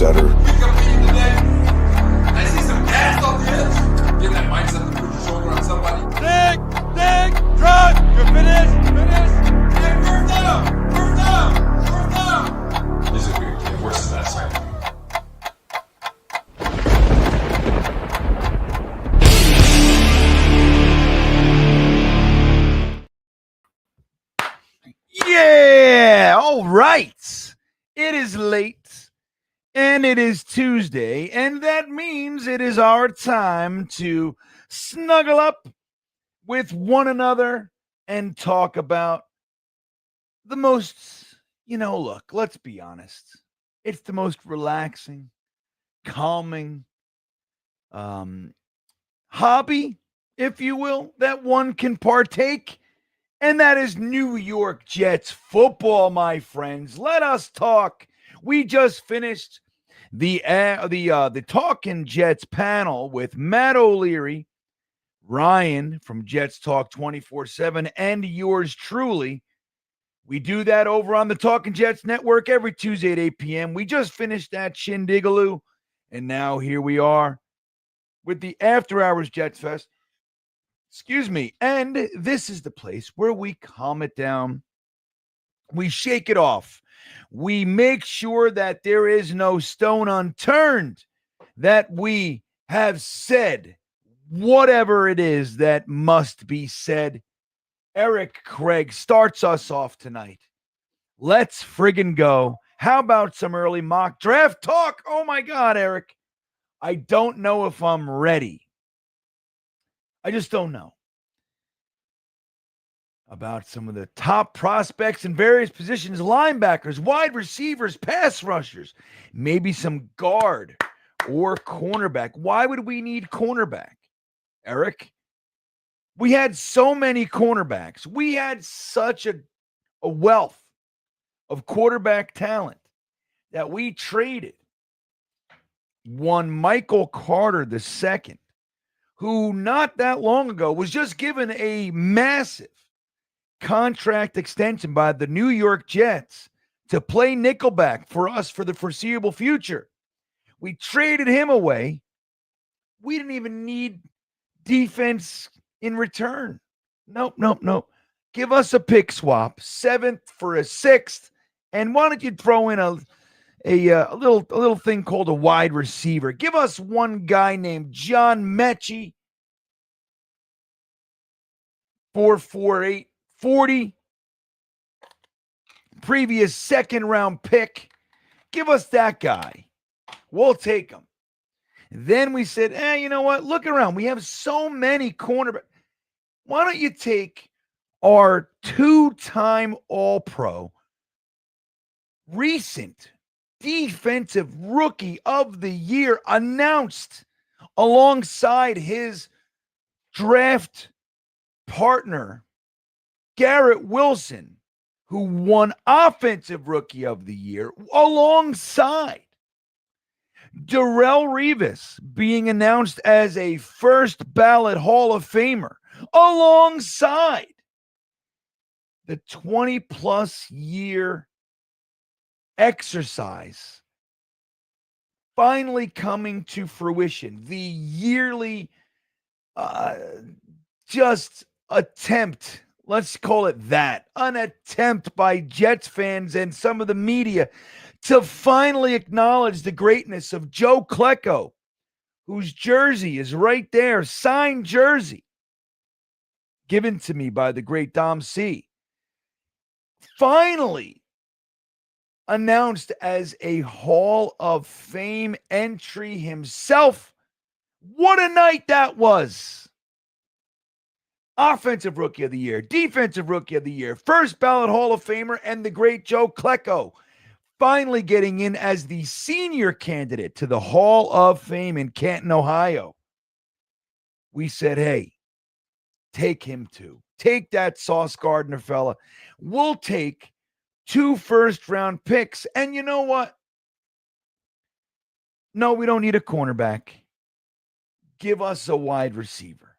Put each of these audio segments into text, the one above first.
setter. I see some gas off the edge. Get that mindset to put your shoulder on somebody. Dig, drive. You're finished. Hey, first down. This is weird. Get worse than that side. Yeah, all right. It is late, and it is Tuesday, and that means it is our time to snuggle up with one another and talk about the most, look, let's be honest. It's the most relaxing, calming hobby, if you will, that one can partake. And that is New York Jets football, my friends. Let us talk. We just finished the Talking Jets panel with Matt O'Leary, Ryan from Jets Talk 24/7, and yours truly. We do that over on the Talking Jets network every Tuesday at 8 p.m. We just finished that shindigaloo, and now here we are with the After Hours Jets Fest. Excuse me. And this is the place where we calm it down. We shake it off. We make sure that there is no stone unturned, that we have said whatever it is that must be said. Eric Craig starts us off tonight. Let's friggin' go. How about some early mock draft talk? Oh my God, Eric. I don't know if I'm ready. I just don't know about some of the top prospects in various positions, linebackers, wide receivers, pass rushers, maybe some guard or cornerback. Why would we need cornerback, Eric? We had so many cornerbacks. We had such a wealth of quarterback talent that we traded one Michael Carter II, who not that long ago was just given a massive contract extension by the New York Jets to play nickelback for us for the foreseeable future. We traded him away. We didn't even need defense in return. Nope. Give us a pick swap, 7th for a 6th, and why don't you throw in a little thing called a wide receiver? Give us one guy named John Mechie, 4.48 40, previous second round pick. Give us that guy. We'll take him. Then we said, you know what? Look around. We have so many cornerbacks. Why don't you take our 2-time All-Pro, recent Defensive Rookie of the Year, announced alongside his draft partner, Garrett Wilson, who won Offensive Rookie of the Year, alongside Darrelle Revis being announced as a first ballot Hall of Famer, alongside the 20-plus year exercise finally coming to fruition, the yearly just attempt. Let's call it that. An attempt by Jets fans and some of the media to finally acknowledge the greatness of Joe Klecko, whose jersey is right there, signed jersey, given to me by the great Dom C. Finally announced as a Hall of Fame entry himself. What a night that was. Offensive Rookie of the Year, Defensive Rookie of the Year, first ballot Hall of Famer, and the great Joe Klecko finally getting in as the senior candidate to the Hall of Fame in Canton, Ohio. We said, hey, take him too. Take that Sauce Gardner fella. We'll take 2 first-round picks. And you know what? No, we don't need a cornerback. Give us a wide receiver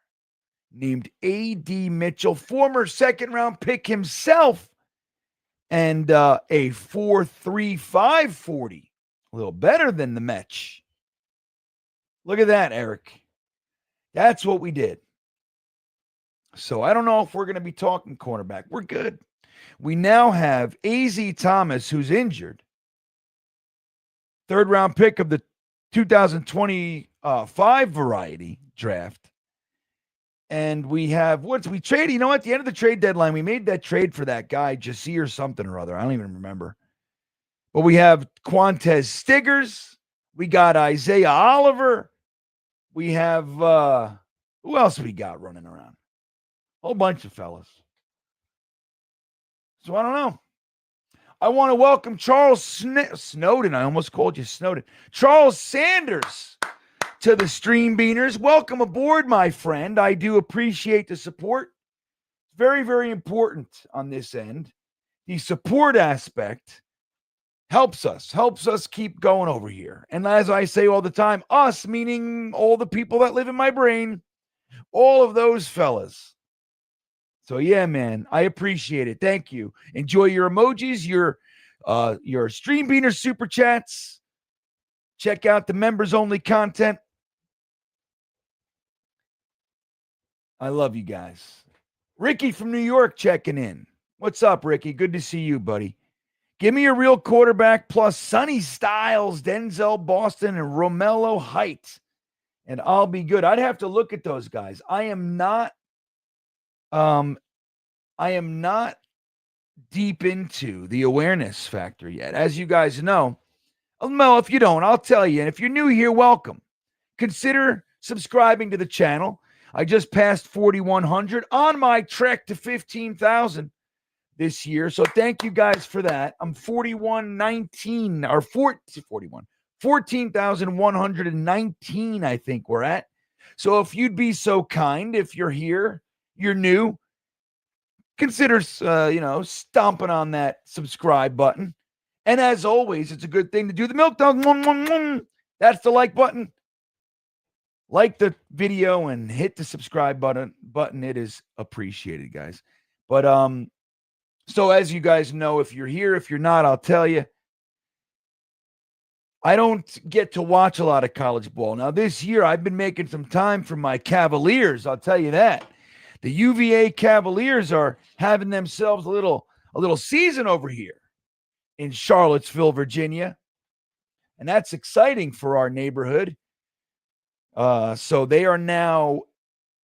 named A.D. Mitchell, former second-round pick himself, and a 4.35 40 A little better than the Mets. Look at that, Eric. That's what we did. So I don't know if we're going to be talking cornerback. We're good. We now have A.Z. Thomas, who's injured. Third round pick of the 2025 variety draft. And we have, we traded, you know what? At the end of the trade deadline, we made that trade for that guy, Jassie or something or other. I don't even remember. But we have Quantez Stiggers. We got Isaiah Oliver. We have, who else we got running around? A whole bunch of fellas. So I don't know. I want to welcome Charles Snowden. I almost called you Snowden. Charles Sanders to the Stream Beaners. Welcome aboard, my friend. I do appreciate the support. Very, very important on this end. The support aspect helps us keep going over here. And as I say all the time, us, meaning all the people that live in my brain, all of those fellas. So yeah, man, I appreciate it. Thank you. Enjoy your emojis, your Stream Beaner super chats. Check out the members only content. I love you guys. Ricky from New York checking in. What's up, Ricky? Good to see you, buddy. Give me a real quarterback plus Sonny Styles, Denzel Boston, and Romello Heights, and I'll be good. I'd have to look at those guys. I am not deep into the awareness factor yet. As you guys know, well, if you don't, I'll tell you. And if you're new here, welcome. Consider subscribing to the channel. I just passed 4,100 on my trek to 15,000 this year. So thank you guys for that. I'm 4119 or 14,119, I think we're at. So if you'd be so kind, if you're here, you're new, consider, stomping on that subscribe button. And as always, it's a good thing to do the milk dog. That's the like button. Like the video and hit the subscribe button. It is appreciated, guys. But so as you guys know, if you're here, if you're not, I'll tell you. I don't get to watch a lot of college ball. Now, this year, I've been making some time for my Cavaliers. I'll tell you that. The UVA Cavaliers are having themselves a little season over here in Charlottesville, Virginia. And that's exciting for our neighborhood. So they are now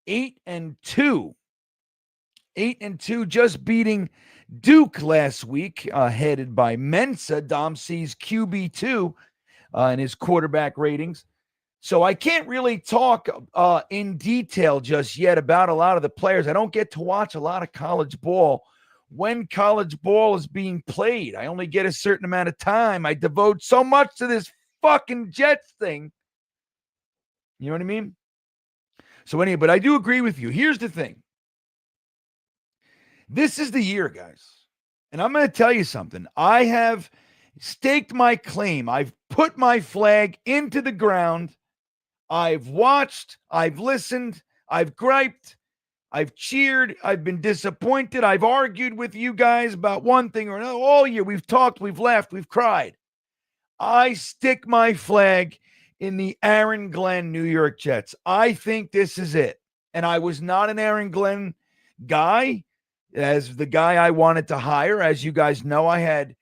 8-2. 8-2, just beating Duke last week, headed by Mensa, Dom C's QB2 in his quarterback ratings. So I can't really talk in detail just yet about a lot of the players. I don't get to watch a lot of college ball when college ball is being played. I only get a certain amount of time. I devote so much to this fucking Jets thing. You know what I mean? So anyway, but I do agree with you. Here's the thing. This is the year, guys. And I'm going to tell you something. I have staked my claim. I've put my flag into the ground. I've watched. I've listened. I've griped. I've cheered. I've been disappointed. I've argued with you guys about one thing or another. All year, we've talked, we've laughed, we've cried. I stick my flag in the Aaron Glenn New York Jets. I think this is it. And I was not an Aaron Glenn guy as the guy I wanted to hire. As you guys know, I had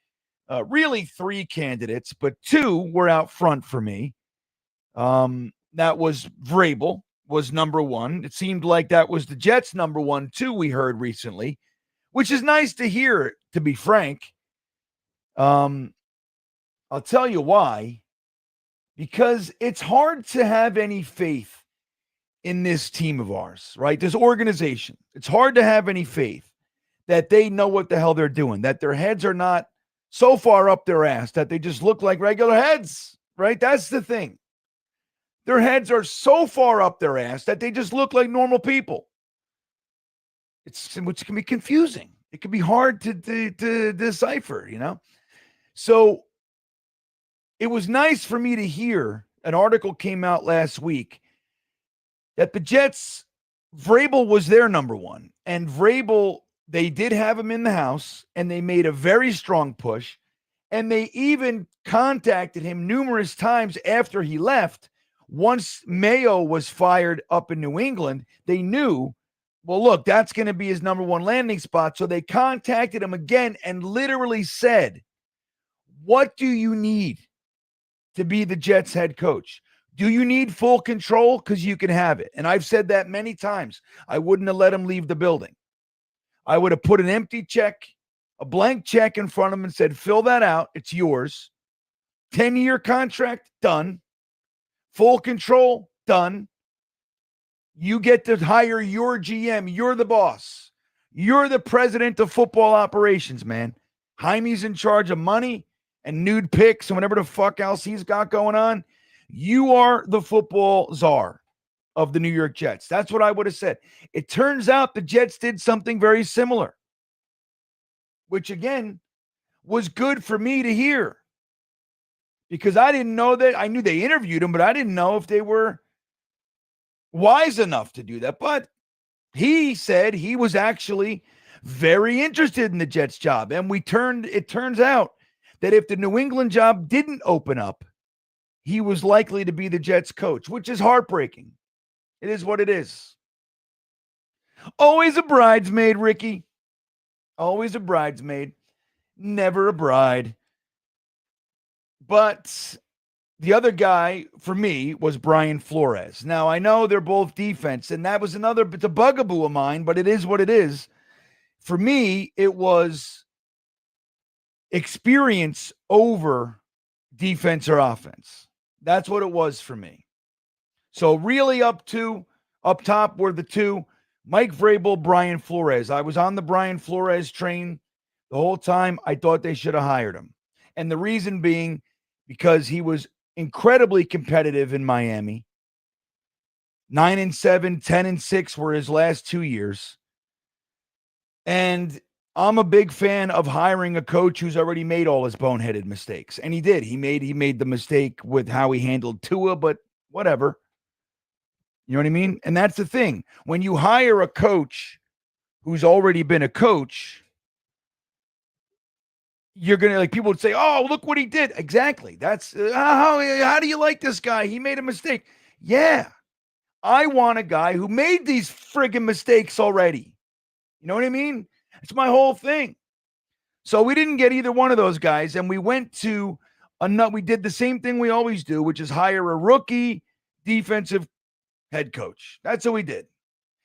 really 3 candidates, but 2 were out front for me. That was Vrabel was number 1. It seemed like that was the Jets' number 1 too, we heard recently, which is nice to hear, to be frank. I'll tell you why. Because it's hard to have any faith in this team of ours, right? This organization. It's hard to have any faith that they know what the hell they're doing, that their heads are not so far up their ass that they just look like regular heads, right? That's the thing. Their heads are so far up their ass that they just look like normal people. Which can be confusing. It can be hard to decipher, you know? So it was nice for me to hear an article came out last week that the Jets, Vrabel was their number 1. And Vrabel, they did have him in the house, and they made a very strong push. And they even contacted him numerous times after he left. Once Mayo was fired up in New England, they knew, well, look, that's going to be his number one landing spot. So they contacted him again and literally said, what do you need to be the Jets head coach? Do you need full control? Because you can have it. And I've said that many times. I wouldn't have let him leave the building. I would have put an empty check, a blank check in front of him and said, fill that out. It's yours. 10-year contract, done. Full control, done. You get to hire your GM. You're the boss. You're the president of football operations, man. Jaime's in charge of money and nude pics and whatever the fuck else he's got going on. You are the football czar of the New York Jets. That's what I would have said. It turns out the Jets did something very similar, which again was good for me to hear because I didn't know that. I knew they interviewed him, but I didn't know if they were wise enough to do that. But he said he was actually very interested in the Jets job. And it turns out that if the New England job didn't open up, he was likely to be the Jets coach, which is heartbreaking. It is what it is. Always a bridesmaid, Ricky. Always a bridesmaid. Never a bride. But the other guy for me was Brian Flores. Now, I know they're both defense, and that was it's a bugaboo of mine, but it is what it is. For me, it was experience over defense or offense. That's what it was for me. So really up top were the two, Mike Vrabel, Brian Flores. I was on the Brian Flores train the whole time. I thought they should have hired him. And the reason being because he was incredibly competitive in Miami. 9-7, 10-6 were his last 2 years. And I'm a big fan of hiring a coach who's already made all his boneheaded mistakes. And he did. He made the mistake with how he handled Tua, but whatever. You know what I mean? And that's the thing. When you hire a coach who's already been a coach, you're going to people would say, oh, look what he did. Exactly. That's how do you like this guy? He made a mistake. Yeah. I want a guy who made these friggin' mistakes already. You know what I mean? It's my whole thing. So we didn't get either one of those guys. And we went to we did the same thing we always do, which is hire a rookie defensive head coach. That's what we did.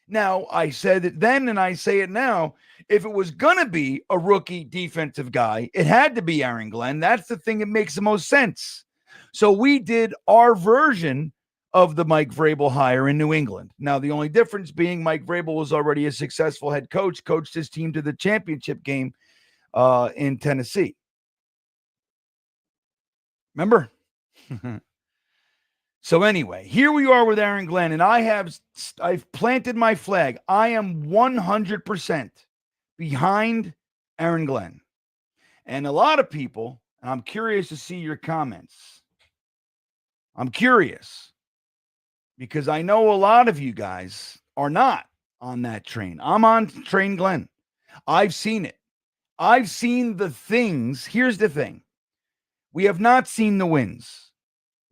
Now, I said it then and I say it now. If it was going to be a rookie defensive guy, it had to be Aaron Glenn. That's the thing that makes the most sense. So we did our version of the Mike Vrabel hire in New England. Now, the only difference being Mike Vrabel was already a successful head coach, coached his team to the championship game in Tennessee. Remember? So anyway, here we are with Aaron Glenn, and I've planted my flag. I am 100% behind Aaron Glenn. And a lot of people, and I'm curious to see your comments. I'm curious because I know a lot of you guys are not on that train. I'm on train Glenn. I've seen it. I've seen the things. Here's the thing. We have not seen the wins.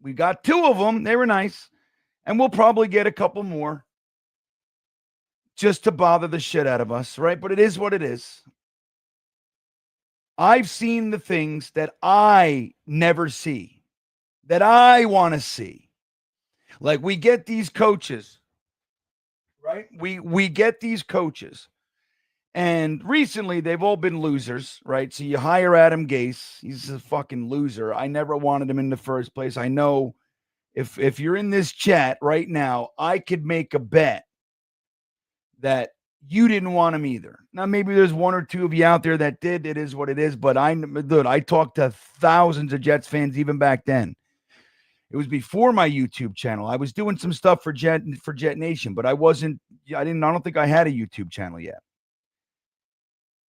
We got 2 of them. They were nice. And we'll probably get a couple more just to bother the shit out of us, right? But it is what it is. I've seen the things that I never see, that I want to see. Like we get these coaches, right? We get these coaches. And recently, they've all been losers, right? So you hire Adam Gase. He's a fucking loser. I never wanted him in the first place. I know if you're in this chat right now, I could make a bet that you didn't want him either. Now, maybe there's 1 or 2 of you out there that did. It is what it is. But I talked to thousands of Jets fans even back then. It was before my YouTube channel. I was doing some stuff for Jet Nation, but I don't think I had a YouTube channel yet.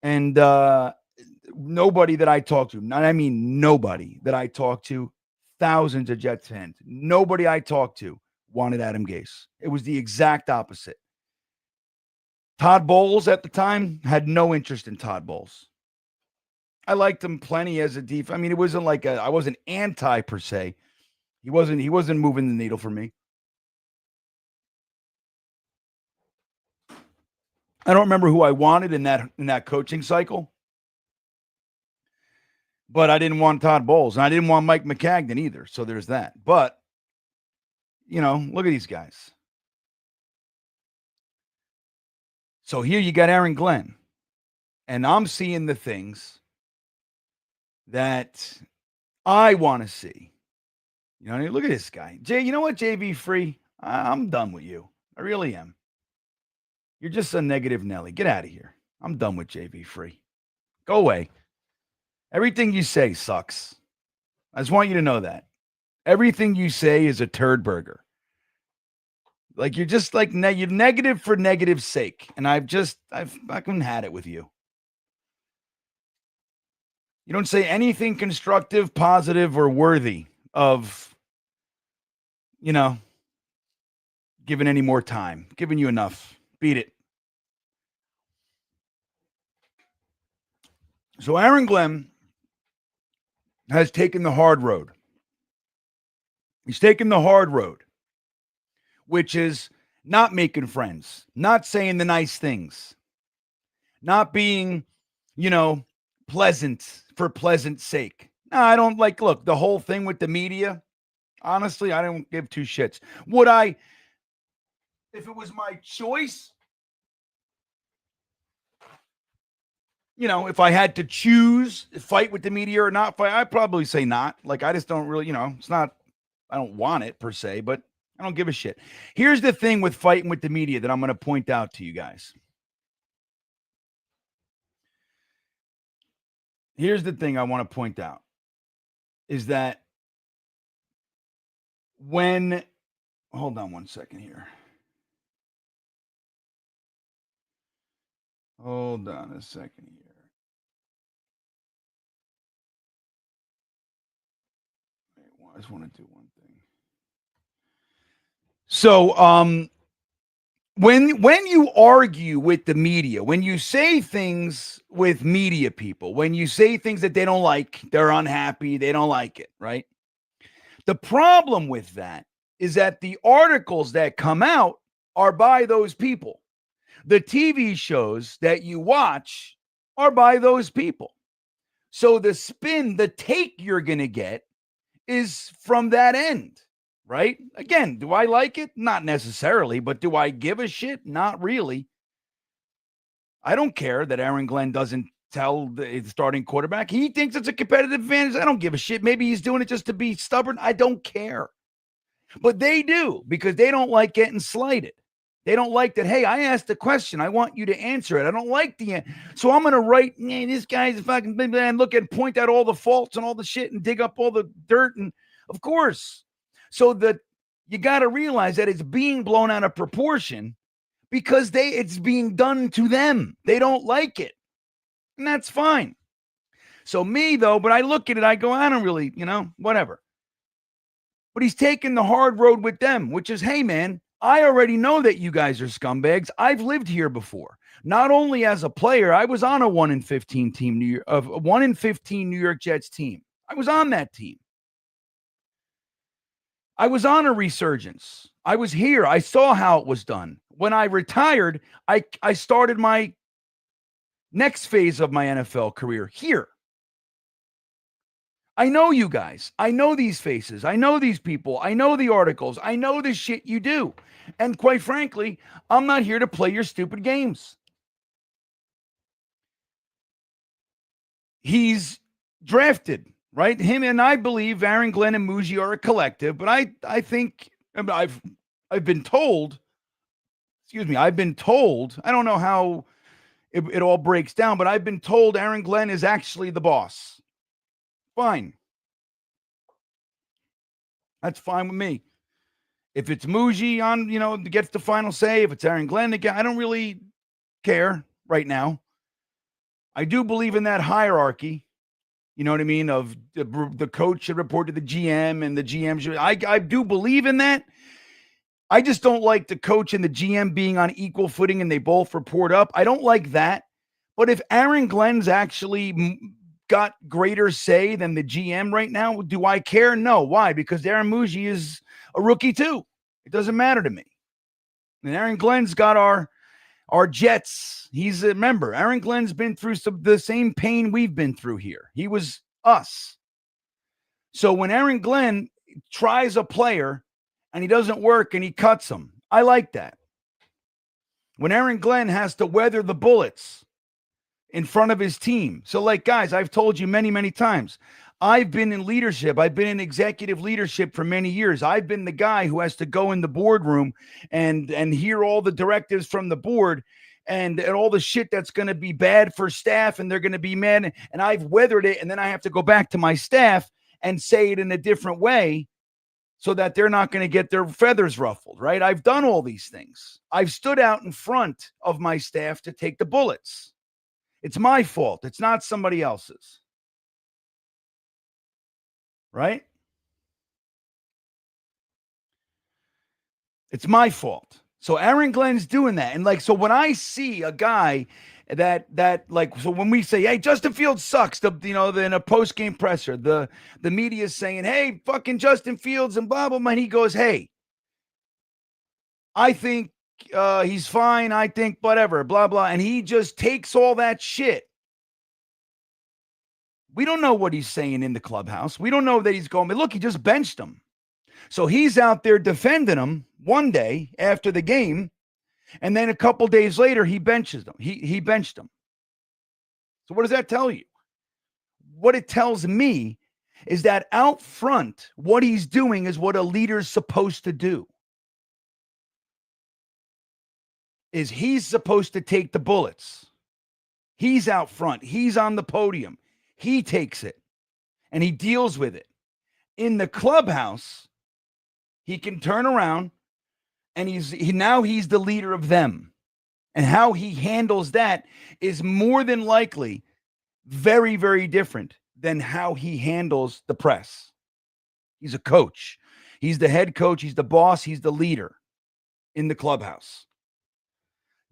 And nobody that I talked to, nobody that I talked to, thousands of Jets fans, nobody I talked to wanted Adam Gase. It was the exact opposite. Todd Bowles at the time had no interest in Todd Bowles. I liked him plenty as a defense. I mean, it wasn't like I wasn't anti per se. He wasn't moving the needle for me. I don't remember who I wanted in that coaching cycle, but I didn't want Todd Bowles, and I didn't want Mike McCagnon either. So there's that. But look at these guys. So here you got Aaron Glenn, and I'm seeing the things that I want to see. Look at this guy. Jay, you know what, JV Free? I'm done with you. I really am. You're just a negative Nelly. Get out of here. I'm done with JV Free. Go away. Everything you say sucks. I just want you to know that. Everything you say is a turd burger. Like you're just like you're negative for negative's sake. And I've fucking had it with you. You don't say anything constructive, positive, or worthy of, giving any more time. Giving you enough. Beat it. So Aaron Glenn has taken the hard road. He's taken the hard road, which is not making friends, not saying the nice things, not being, pleasant for pleasant sake. No, I don't look, the whole thing with the media, honestly, I don't give two shits. Would I, if it was my choice, if I had to choose fight with the media or not fight, I'd probably say not. Like, I just don't really, it's not, I don't want it per se, but I don't give a shit. Here's the thing with fighting with the media that I'm going to point out to you guys. Here's the thing I want to point out is that hold on one second here. Hold on a second here. I just want to do one thing. So, when you argue with the media, when you say things with media people, when you say things that they don't like, they're unhappy, they don't like it, right? The problem with that is that the articles that come out are by those people. The TV shows that you watch are by those people. So the spin, the take you're going to get is from that end, right? Again, do I like it? Not necessarily, but do I give a shit? Not really. I don't care that Aaron Glenn doesn't tell the starting quarterback. He thinks it's a competitive advantage. I don't give a shit. Maybe he's doing it just to be stubborn. I don't care. But they do, because they don't like getting slighted. They don't like that. Hey, I asked a question. I want you to answer it. I don't like the answer. So I'm going to write, this guy's fucking big man, look and point out all the faults and all the shit and dig up all the dirt. And of course, so that you got to realize that it's being blown out of proportion because it's being done to them. They don't like it. And that's fine. So me though, but I look at it, I go, I don't really, whatever. But he's taking the hard road with them, which is, hey man, I already know that you guys are scumbags. I've lived here before. Not only as a player, I was on a 1-15 team, a 1-15 New York Jets team. I was on that team. I was on a resurgence. I was here. I saw how it was done. When I retired, I started my next phase of my NFL career here. I know you guys. I know these faces. I know these people. I know the articles. I know the shit you do. And quite frankly, I'm not here to play your stupid games. He's drafted, right? Him and I believe Aaron Glenn and Muji are a collective, but I think I've been told, I don't know how it all breaks down, but I've been told Aaron Glenn is actually the boss. Fine. That's fine with me. If it's Muji on, gets the final say, if it's Aaron Glenn again, I don't really care right now. I do believe in that hierarchy. You know what I mean? Of the coach should report to the GM and the GM should. I do believe in that. I just don't like the coach and the GM being on equal footing and they both report up. I don't like that. But if Aaron Glenn's actually got greater say than the GM right now? Do I care? No. Why? Because Aaron Muji is a rookie too. It doesn't matter to me. And Aaron Glenn's got our Jets. He's a member. Aaron Glenn's been through the same pain we've been through here. He was us. So when Aaron Glenn tries a player and he doesn't work and he cuts him, I like that. When Aaron Glenn has to weather the bullets in front of his team. So, like, guys, I've told you many, many times, I've been in leadership. I've been in executive leadership for many years. I've been the guy who has to go in the boardroom and hear all the directives from the board and all the shit that's going to be bad for staff and they're going to be mad. And I've weathered it. And then I have to go back to my staff and say it in a different way so that they're not going to get their feathers ruffled, right? I've done all these things. I've stood out in front of my staff to take the bullets. It's my fault. It's not somebody else's. Right? It's my fault. So Aaron Glenn's doing that. And like, so when I see a guy that like, so when we say, hey, Justin Fields sucks, in a post-game presser, the media is saying, hey, fucking Justin Fields and blah, blah, blah. And he goes, hey, I think he's fine. I think whatever, blah, blah. And he just takes all that shit. We don't know what he's saying in the clubhouse. We don't know that he's going, but look, he just benched him. So he's out there defending him one day after the game, and then a couple days later, he benches him. He benched him. So what does that tell you? What it tells me is that out front, what he's doing is what a leader's supposed to do. Is he's supposed to take the bullets. He's out front. He's on the podium. He takes it and he deals with it. In the clubhouse, he can turn around and he's the leader of them. And how he handles that is more than likely very, very different than how he handles the press. He's a coach. He's the head coach. He's the boss. He's the leader in the clubhouse.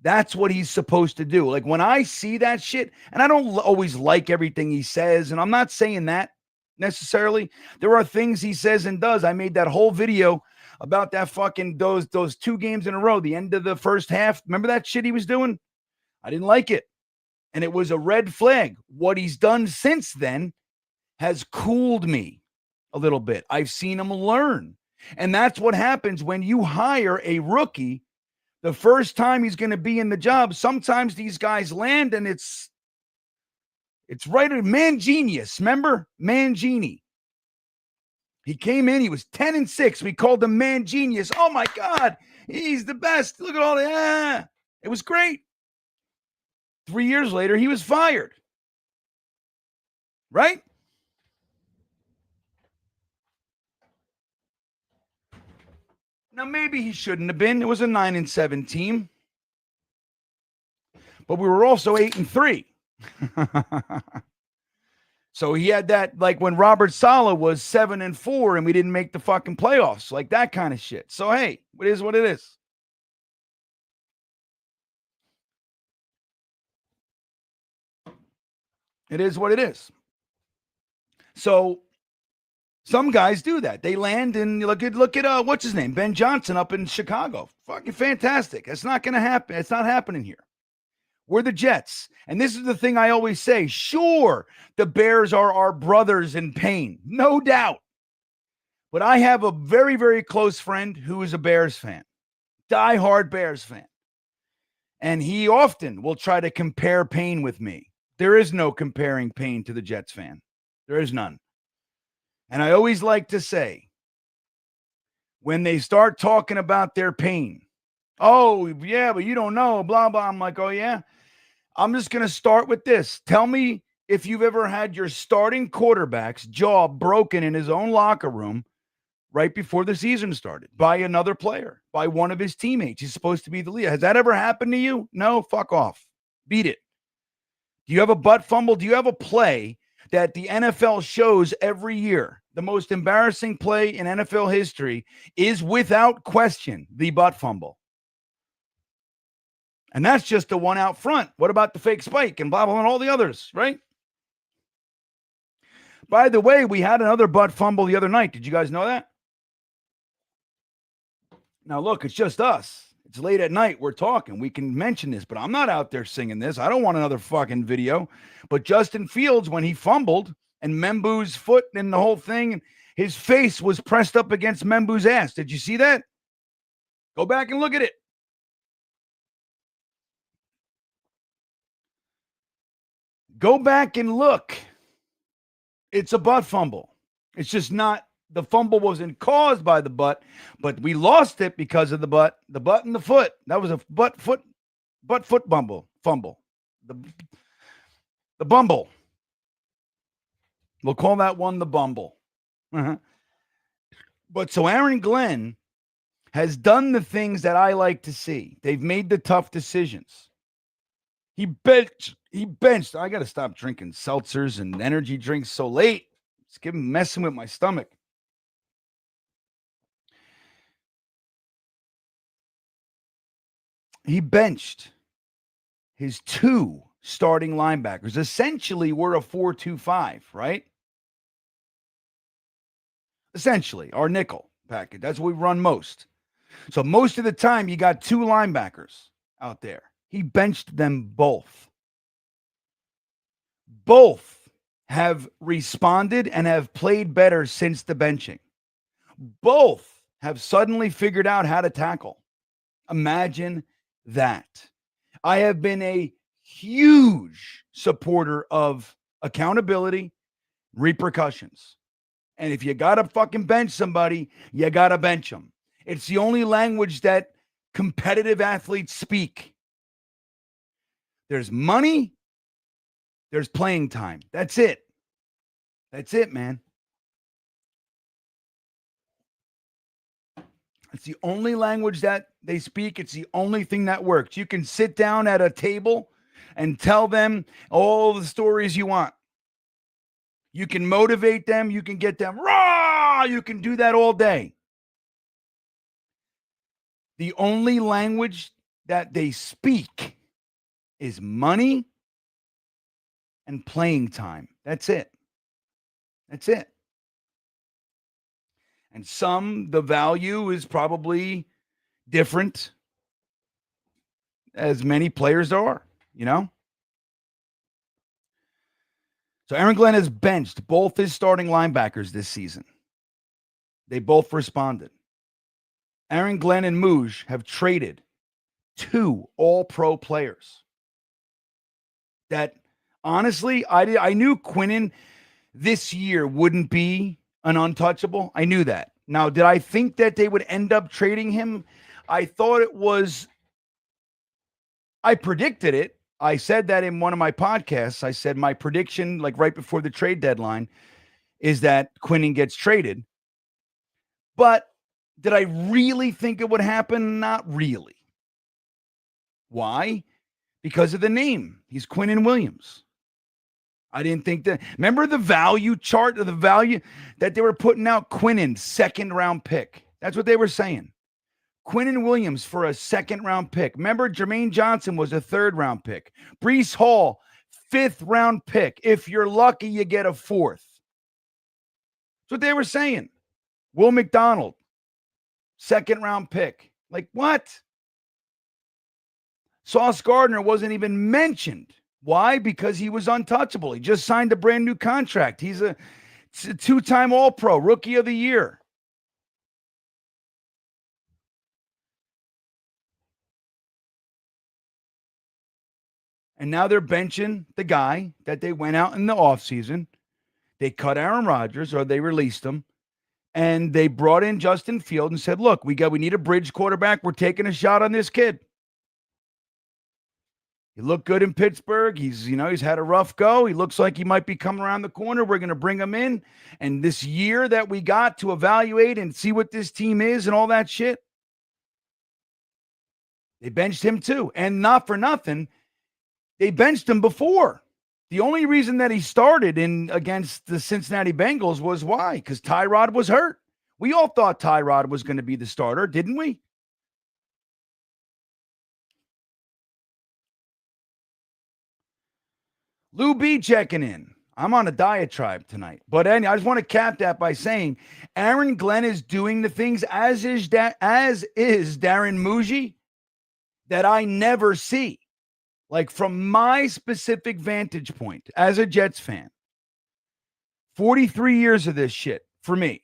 That's what he's supposed to do. Like when I see that shit, and I don't always like everything he says, and I'm not saying that necessarily. There are things he says and does. I made that whole video about that fucking those 2 games in a row, the end of the first half. Remember that shit he was doing? I didn't like it. And it was a red flag. What he's done since then has cooled me a little bit. I've seen him learn. And that's what happens when you hire a rookie. The first time he's going to be in the job, sometimes these guys land and it's right at Man Genius. Remember? Man Genie. He came in, he was 10-6. We called him Man Genius. Oh my God, he's the best. Look at all that. It was great. 3 years later, he was fired. Right? Now, maybe he shouldn't have been. It was a 9-7 team. But we were also 8-3. So he had that, like when Robert Saleh was 7-4 and we didn't make the fucking playoffs, like that kind of shit. So, hey, it is what it is. It is what it is. So some guys do that. They land and look at what's his name? Ben Johnson up in Chicago. Fucking fantastic. It's not going to happen. It's not happening here. We're the Jets. And this is the thing I always say. Sure, the Bears are our brothers in pain. No doubt. But I have a very, very close friend who is a Bears fan. Diehard Bears fan. And he often will try to compare pain with me. There is no comparing pain to the Jets fan. There is none. And I always like to say, when they start talking about their pain, oh, yeah, but you don't know, blah, blah. I'm like, oh, yeah. I'm just going to start with this. Tell me if you've ever had your starting quarterback's jaw broken in his own locker room right before the season started by another player, by one of his teammates. He's supposed to be the leader. Has that ever happened to you? No, fuck off. Beat it. Do you have a butt fumble? Do you have a play that the NFL shows every year? The most embarrassing play in NFL history is without question the butt fumble. And that's just the one out front. What about the fake spike and blah, blah, and all the others, right? By the way, we had another butt fumble the other night. Did you guys know that? Now, look, it's just us. It's late at night. We're talking. We can mention this, but I'm not out there singing this. I don't want another fucking video. But Justin Fields, when he fumbled and Membu's foot and the whole thing, his face was pressed up against Membu's ass. Did you see that? Go back and look at it. Go back and look. It's a butt fumble. It's just not, the fumble wasn't caused by the butt, but we lost it because of the butt and the foot. That was a butt foot fumble. The bumble. We'll call that one the bumble. But so Aaron Glenn has done the things that I like to see. They've made the tough decisions. He benched. I got to stop drinking seltzers and energy drinks so late. It's messing with my stomach. He benched his 2 starting linebackers. Essentially, we're a 4-2-5, right? Essentially, our nickel package. That's what we run most. So most of the time, you got 2 linebackers out there. He benched them both. Both have responded and have played better since the benching. Both have suddenly figured out how to tackle. Imagine that. I have been a huge supporter of accountability, repercussions. And if you got to fucking bench somebody, you got to bench them. It's the only language that competitive athletes speak. There's money, there's playing time. That's it. That's it, man. It's the only language that they speak. It's the only thing that works. You can sit down at a table and tell them all the stories you want. You can motivate them. You can get them raw. You can do that all day. The only language that they speak is money and playing time. That's it. That's it. And the value is probably different, as many players there are, you know? So Aaron Glenn has benched both his starting linebackers this season. They both responded. Aaron Glenn and Mooj have traded 2 all-pro players that, honestly, I knew Quinnen this year wouldn't be an untouchable. I knew that. Now, did I think that they would end up trading him? I thought it was, I predicted it. I said that in one of my podcasts. I said my prediction, like right before the trade deadline, is that Quinnen gets traded. But did I really think it would happen? Not really. Why? Because of the name. He's Quinnen Williams. I didn't think that. Remember the value chart of the value that they were putting out? Quinnen, 2nd round pick. That's what they were saying. Quinnen Williams for a 2nd round pick. Remember, Jermaine Johnson was a 3rd round pick. Breece Hall, 5th round pick. If you're lucky, you get a 4th. That's what they were saying. Will McDonald, 2nd round pick. Like what? Sauce Gardner wasn't even mentioned. Why? Because he was untouchable. He just signed a brand new contract. He's a 2-time All-Pro, Rookie of the Year. And now they're benching the guy that they went out in the offseason. They cut Aaron Rodgers, or they released him, and they brought in Justin Fields and said, look, we need a bridge quarterback. We're taking a shot on this kid. He looked good in Pittsburgh. He's had a rough go. He looks like he might be coming around the corner. We're going to bring him in. And this year that we got to evaluate and see what this team is and all that shit, they benched him too. And not for nothing, they benched him before. The only reason that he started against the Cincinnati Bengals was why? Because Tyrod was hurt. We all thought Tyrod was going to be the starter, didn't we? Lou B checking in. I'm on a diatribe tonight. But anyway, I just want to cap that by saying Aaron Glenn is doing the things as is Darren Muji that I never see. Like from my specific vantage point as a Jets fan, 43 years of this shit for me.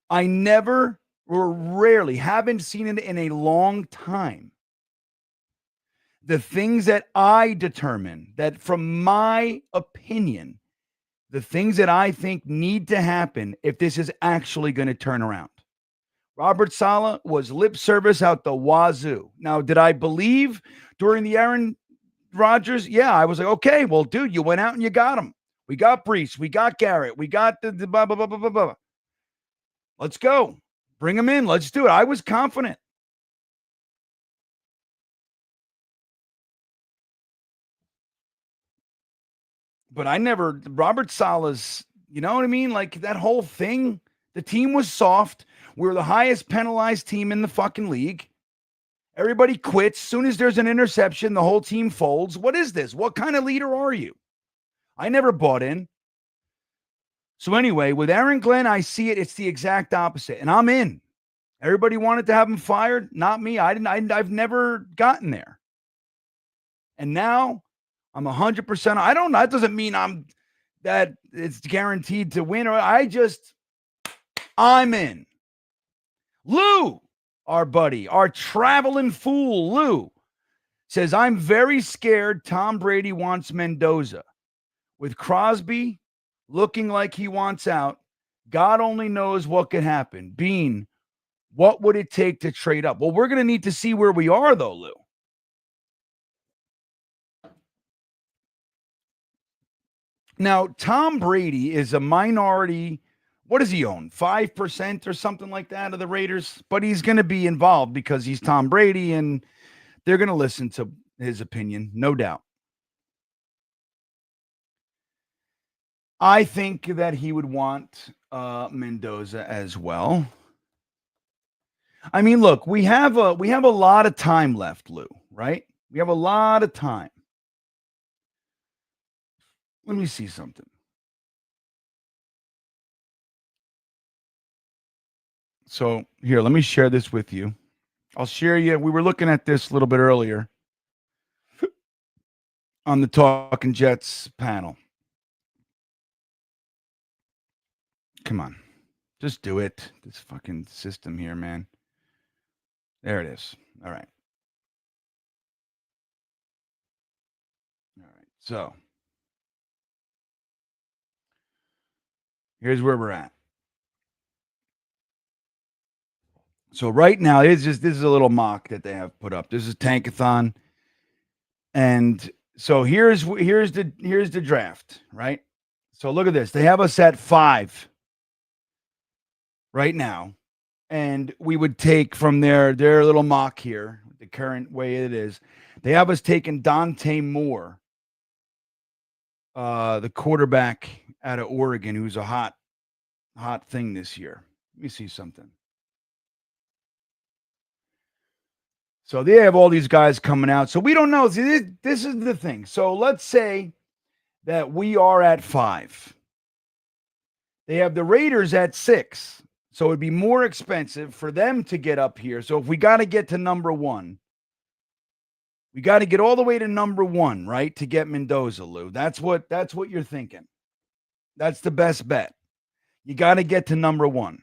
I never or rarely haven't seen it in a long time. The things that I determine that from my opinion, the things that I think need to happen if this is actually going to turn around. Robert Saleh was lip service out the wazoo. Now, did I believe during the Aaron Rodgers? Yeah, I was like, okay, well, dude, you went out and you got him. We got Brees. We got Garrett. We got the blah, blah, blah, blah, blah, blah. Let's go. Bring him in. Let's do it. I was confident. But I never, Robert Saleh's, you know what I mean? Like that whole thing, the team was soft. We were the highest penalized team in the fucking league. Everybody quits. Soon as there's an interception, the whole team folds. What is this? What kind of leader are you? I never bought in. So anyway, with Aaron Glenn, I see it. It's the exact opposite. And I'm in. Everybody wanted to have him fired. Not me. I've never gotten there. And now I'm 100%. I don't know. That doesn't mean that it's guaranteed to win. Or I'm in. Lou, our buddy, our traveling fool, Lou, says, I'm very scared Tom Brady wants Mendoza. With Crosby looking like he wants out, God only knows what could happen. Bean, what would it take to trade up? Well, we're going to need to see where we are, though, Lou. Now, Tom Brady is a minority. What does he own? 5% or something like that of the Raiders? But he's going to be involved because he's Tom Brady and they're going to listen to his opinion, no doubt. I think that he would want Mendoza as well. I mean, look, we have a lot of time left, Lou, right? We have a lot of time. Let me see something. So here, let me share this with you. I'll share you. We were looking at this a little bit earlier on the Talking Jets panel. Come on. Just do it. This fucking system here, man. There it is. All right. All right. So here's where we're at. So right now, this is a little mock that they have put up. This is Tankathon. And so here's the draft, right? So look at this. They have us at 5 right now. And we would take from their little mock here, the current way it is. They have us taking Dante Moore, the quarterback out of Oregon, who's a hot thing this year. Let me see something. So they have all these guys coming out. So we don't know. See, this is the thing. So let's say that we are at 5. They have the Raiders at 6. So it'd be more expensive for them to get up here. So if we got to get to number 1, we got to get all the way to number 1, right? To get Mendoza, Lou. That's what you're thinking. That's the best bet. You got to get to number 1.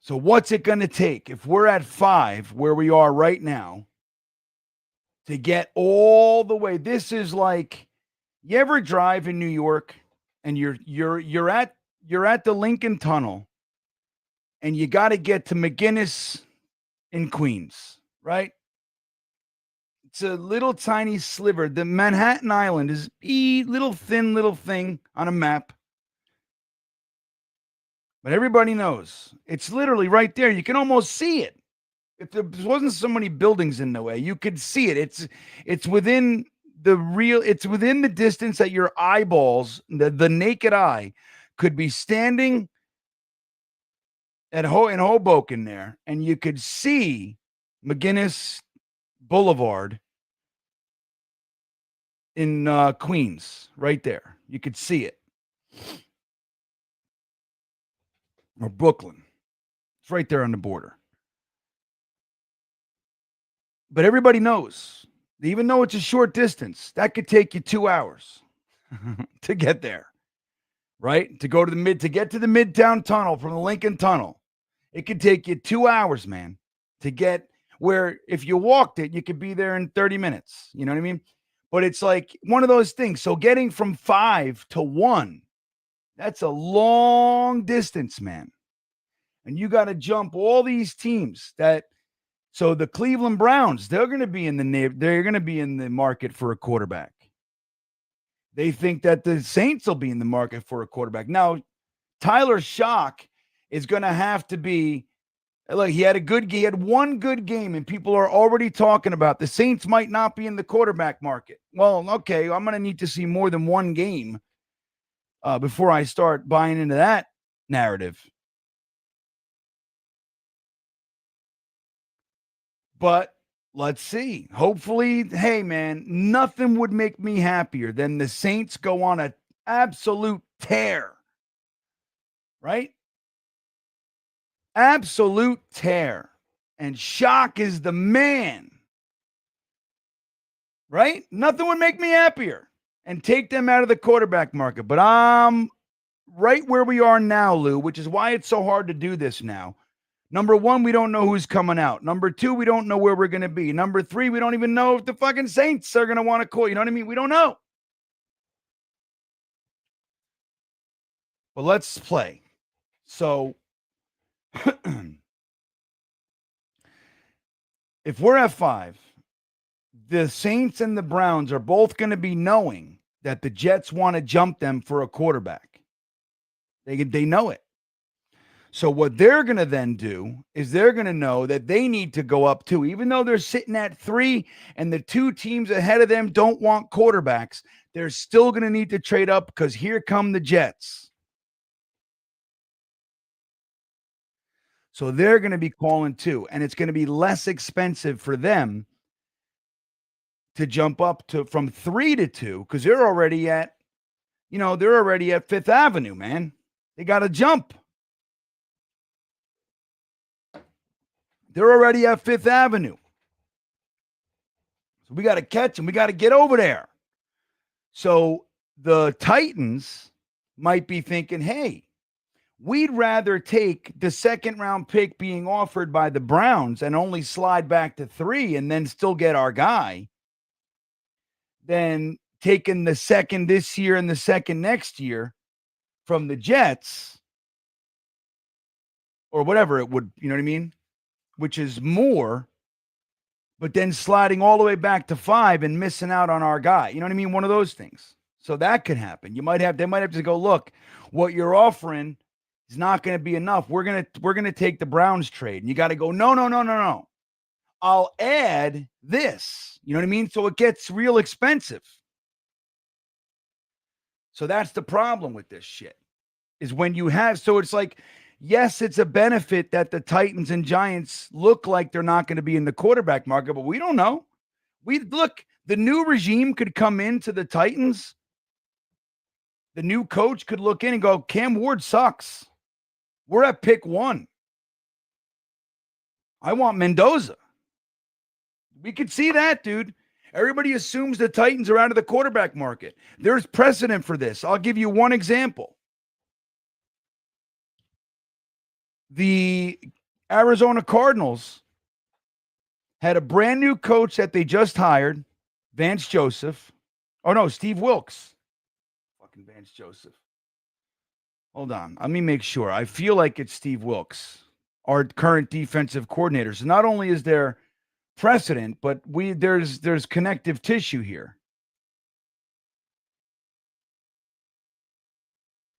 So what's it going to take if we're at 5 where we are right now to get all the way? This is like, you ever drive in New York and you're at the Lincoln Tunnel and you got to get to McGinnis in Queens, right? It's a little tiny sliver. The Manhattan Island is little thing on a map. But everybody knows it's literally right there. You can almost see it. If there wasn't so many buildings in the way, you could see it. It's within it's within the distance that your eyeballs, the naked eye, could be standing in Hoboken there, and you could see McGinnis Boulevard in Queens, right there. You could see it. Or Brooklyn. It's right there on the border. But everybody knows, even though it's a short distance, that could take you 2 hours to get there, right? To go to to get to the Midtown Tunnel from the Lincoln Tunnel. It could take you 2 hours, man, to get where if you walked it, you could be there in 30 minutes. You know what I mean? But it's like one of those things. So getting from 5 to 1, that's a long distance, man. And you got to jump all these teams that so the Cleveland Browns, they're going to be in the market for a quarterback. They think that the Saints will be in the market for a quarterback. Now, Tyler Shock is going to have to be like he had one good game, and people are already talking about the Saints might not be in the quarterback market. Well, okay, I'm going to need to see more than one game before I start buying into that narrative. But let's see. Hopefully, hey, man, nothing would make me happier than the Saints go on an absolute tear, right? Absolute tear. And Shock is the man, right? Nothing would make me happier and take them out of the quarterback market. But I'm right where we are now, Lou, which is why it's so hard to do this now. Number 1, we don't know who's coming out. Number 2, we don't know where we're going to be. Number 3, we don't even know if the fucking Saints are going to want to call. You know what I mean? We don't know. But let's play. So if we're at 5, the Saints and the Browns are both going to be knowing that the Jets want to jump them for a quarterback. They know it. So what they're going to then do is they're going to know that they need to go up too. Even though they're sitting at 3 and the 2 teams ahead of them don't want quarterbacks, they're still going to need to trade up because here come the Jets. So they're going to be calling too. And it's going to be less expensive for them to jump up to from 3 to 2 because they're already at 5th Avenue, man. They got to jump. They're already at 5th Avenue. So we got to catch them. We got to get over there. So the Titans might be thinking, hey, we'd rather take the second round pick being offered by the Browns and only slide back to 3 and then still get our guy than taking the second this year and the second next year from the Jets or whatever it would, you know what I mean? Which is more, but then sliding all the way back to 5 and missing out on our guy. You know what I mean? One of those things. So that could happen. They might have to go, look, what you're offering is not going to be enough. We're going to take the Browns trade. And you got to go, no. I'll add this. You know what I mean? So it gets real expensive. So that's the problem with this shit is when you have, so it's like, yes, it's a benefit that the Titans and Giants look like they're not going to be in the quarterback market, but we don't know. The new regime could come into the Titans. The new coach could look in and go, Cam Ward sucks. We're at pick 1. I want Mendoza. We could see that, dude. Everybody assumes the Titans are out of the quarterback market. There's precedent for this. I'll give you one example. The Arizona Cardinals had a brand new coach that they just hired, Vance Joseph. Oh, no, Steve Wilkes. Fucking Vance Joseph. Hold on. Let me make sure. I feel like it's Steve Wilkes, our current defensive coordinator. So not only is there precedent, but there's connective tissue here.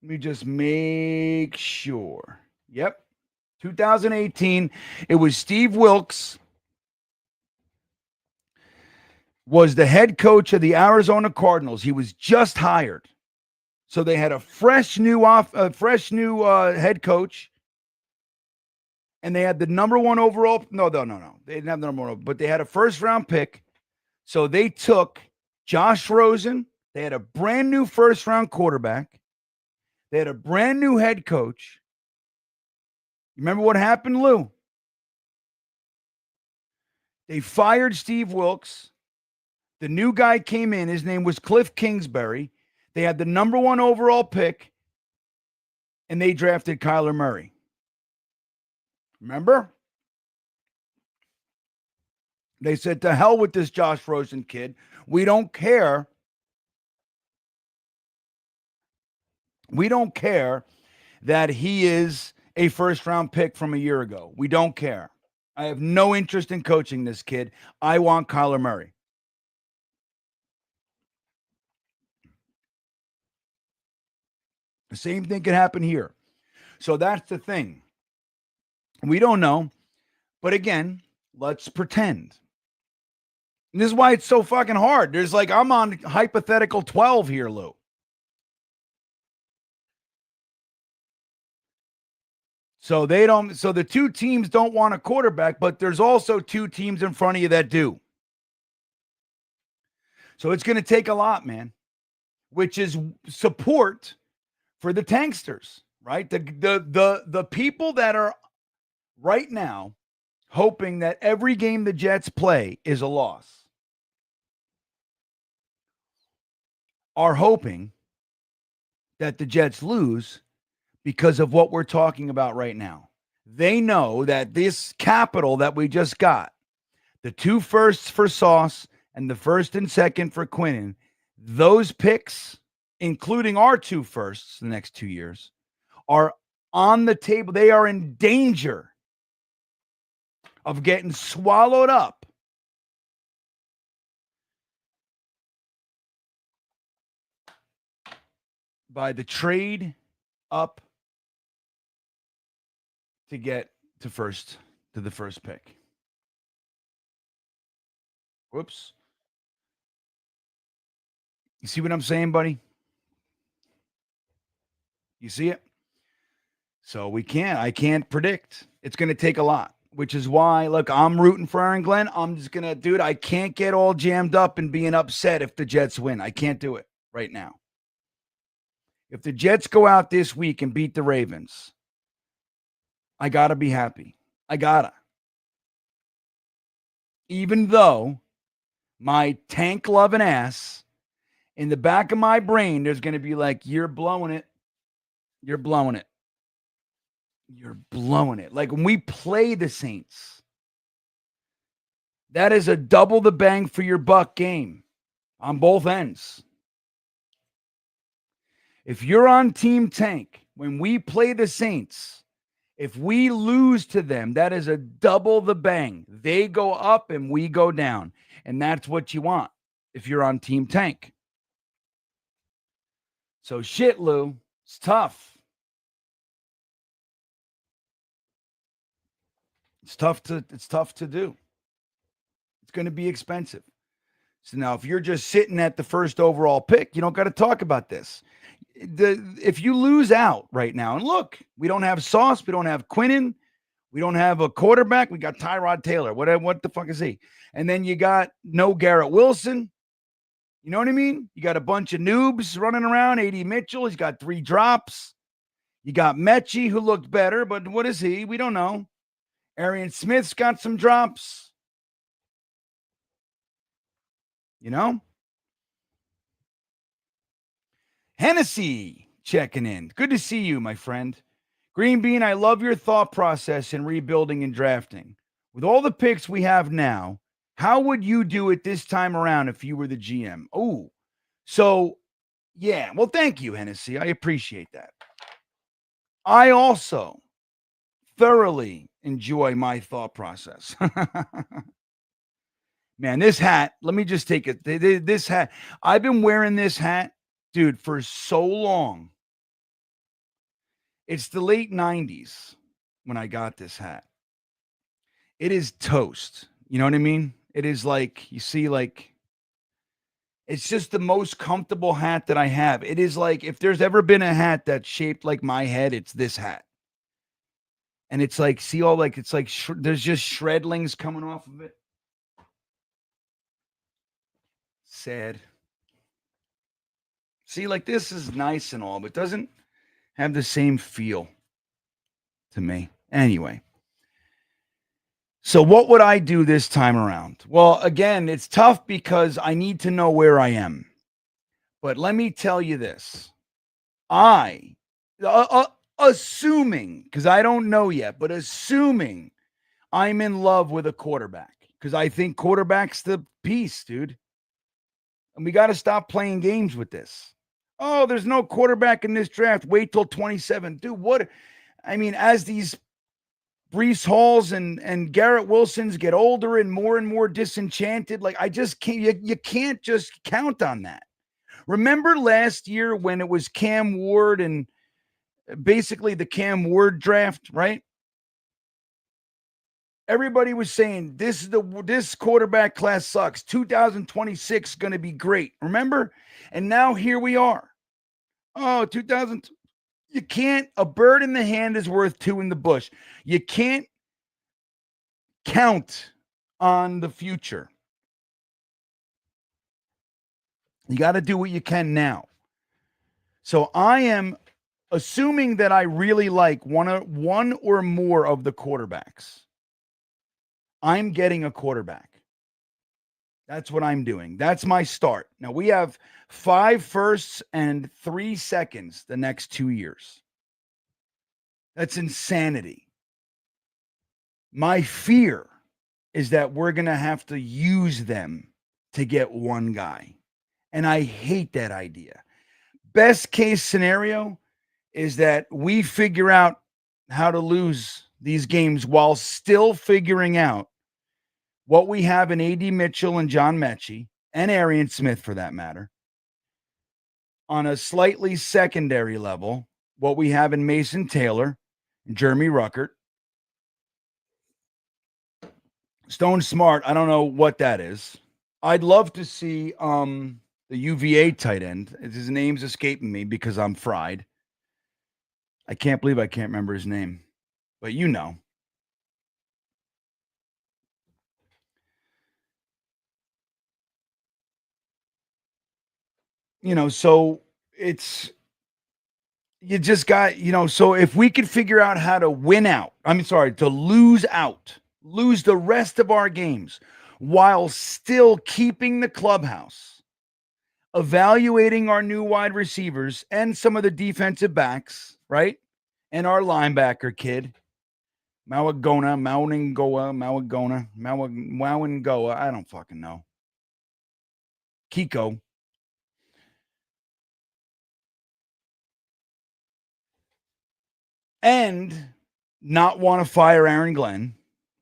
Let me just make sure. Yep. 2018, it was Steve Wilkes was the head coach of the Arizona Cardinals. He was just hired. So they had a fresh new head coach. And they had the number 1 overall. No. They didn't have the number 1, but they had a first round pick. So they took Josh Rosen, they had a brand new first-round quarterback. They had a brand new head coach. You remember what happened, Lou? They fired Steve Wilkes. The new guy came in. His name was Cliff Kingsbury. They had the number 1 overall pick, and they drafted Kyler Murray. Remember? They said, to hell with this Josh Rosen kid. We don't care. We don't care that he is a first-round pick from a year ago. We don't care. I have no interest in coaching this kid. I want Kyler Murray. The same thing could happen here. So that's the thing. We don't know. But again, let's pretend. And this is why it's so fucking hard. There's like, I'm on hypothetical 12 here, Lou. So the two teams don't want a quarterback, but there's also two teams in front of you that do. So it's going to take a lot, man, which is support for the tanksters, right? The people that are right now hoping that every game the Jets play is a loss are hoping that the Jets lose because of what we're talking about right now. They know that this capital that we just got, the 2 firsts for Sauce and the 1st and 2nd for Quinnen, those picks, including our 2 firsts the next 2 years, are on the table. They are in danger of getting swallowed up by the trade up to get to the first pick. Whoops. You see what I'm saying, buddy? You see it? So I can't predict. It's going to take a lot, which is why, look, I'm rooting for Aaron Glenn. I'm just going to, dude, I can't get all jammed up and being upset if the Jets win. I can't do it right now. If the Jets go out this week and beat the Ravens, I got to be happy. I got to. Even though my tank loving ass in the back of my brain, there's going to be like, you're blowing it. You're blowing it. You're blowing it. Like when we play the Saints, that is a double the bang for your buck game on both ends. If you're on Team Tank, when we play the Saints, if we lose to them, that is a double the bang. They go up and we go down. And that's what you want if you're on Team Tank. So shit, Lou, it's tough. It's tough to do. It's going to be expensive. So now if you're just sitting at the 1st overall pick, you don't got to talk about this. If you lose out right now, and look, we don't have Sauce, we don't have Quinnen, we don't have a quarterback, we got Tyrod Taylor. What the fuck is he? And then you got no Garrett Wilson. You know what I mean? You got a bunch of noobs running around. A.D. Mitchell, he's got 3 drops. You got Mechie, who looked better, but what is he? We don't know. Arian Smith's got some drops. You know? Hennessy checking in. Good to see you, my friend. Green Bean, I love your thought process in rebuilding and drafting. With all the picks we have now, how would you do it this time around if you were the GM? Oh, so yeah. Well, thank you, Hennessy. I appreciate that. I also thoroughly enjoy my thought process. Man, this hat, let me just take it. This hat, I've been wearing this hat, dude, for so long. It's the late 90s when I got this hat. It is toast. You know what I mean? It is like, you see, like, it's just the most comfortable hat that I have. It is like, if there's ever been a hat that's shaped like my head, it's this hat. And it's like, see all like, it's like, there's just shredlings coming off of it. Sad. See, like this is nice and all, but doesn't have the same feel to me. Anyway, so what would I do this time around? Well, again, it's tough because I need to know where I am. But let me tell you this. I, assuming, because I don't know yet, but assuming I'm in love with a quarterback, because I think quarterback's the piece, dude. And we got to stop playing games with this. Oh, there's no quarterback in this draft. Wait till 27. Dude, what? I mean, as these Brees Halls and Garrett Wilsons get older and more disenchanted, like I just can't, you can't just count on that. Remember last year when it was Cam Ward and basically the Cam Ward draft, right? Everybody was saying this quarterback class sucks. 2026 is going to be great. Remember? And now here we are. Oh, 2000. You can't. A bird in the hand is worth two in the bush. You can't count on the future. You got to do what you can now. So I am assuming that I really like one or more of the quarterbacks. I'm getting a quarterback. That's what I'm doing. That's my start. Now we have 5 firsts and 3 seconds the next 2 years. That's insanity. My fear is that we're going to have to use them to get one guy. And I hate that idea. Best case scenario is that we figure out how to lose these games while still figuring out what we have in A.D. Mitchell and John Mechie and Arian Smith, for that matter. On a slightly secondary level, what we have in Mason Taylor and Jeremy Ruckert. Stone Smart, I don't know what that is. I'd love to see the UVA tight end. His name's escaping me because I'm fried. I can't believe I can't remember his name, but you know. So it's, you just got, so if we could figure out how to win out, to lose out, lose the rest of our games while still keeping the clubhouse, evaluating our new wide receivers and some of the defensive backs, right? And our linebacker kid, Mawangoa, I don't fucking know. Kiko. And not want to fire Aaron Glenn,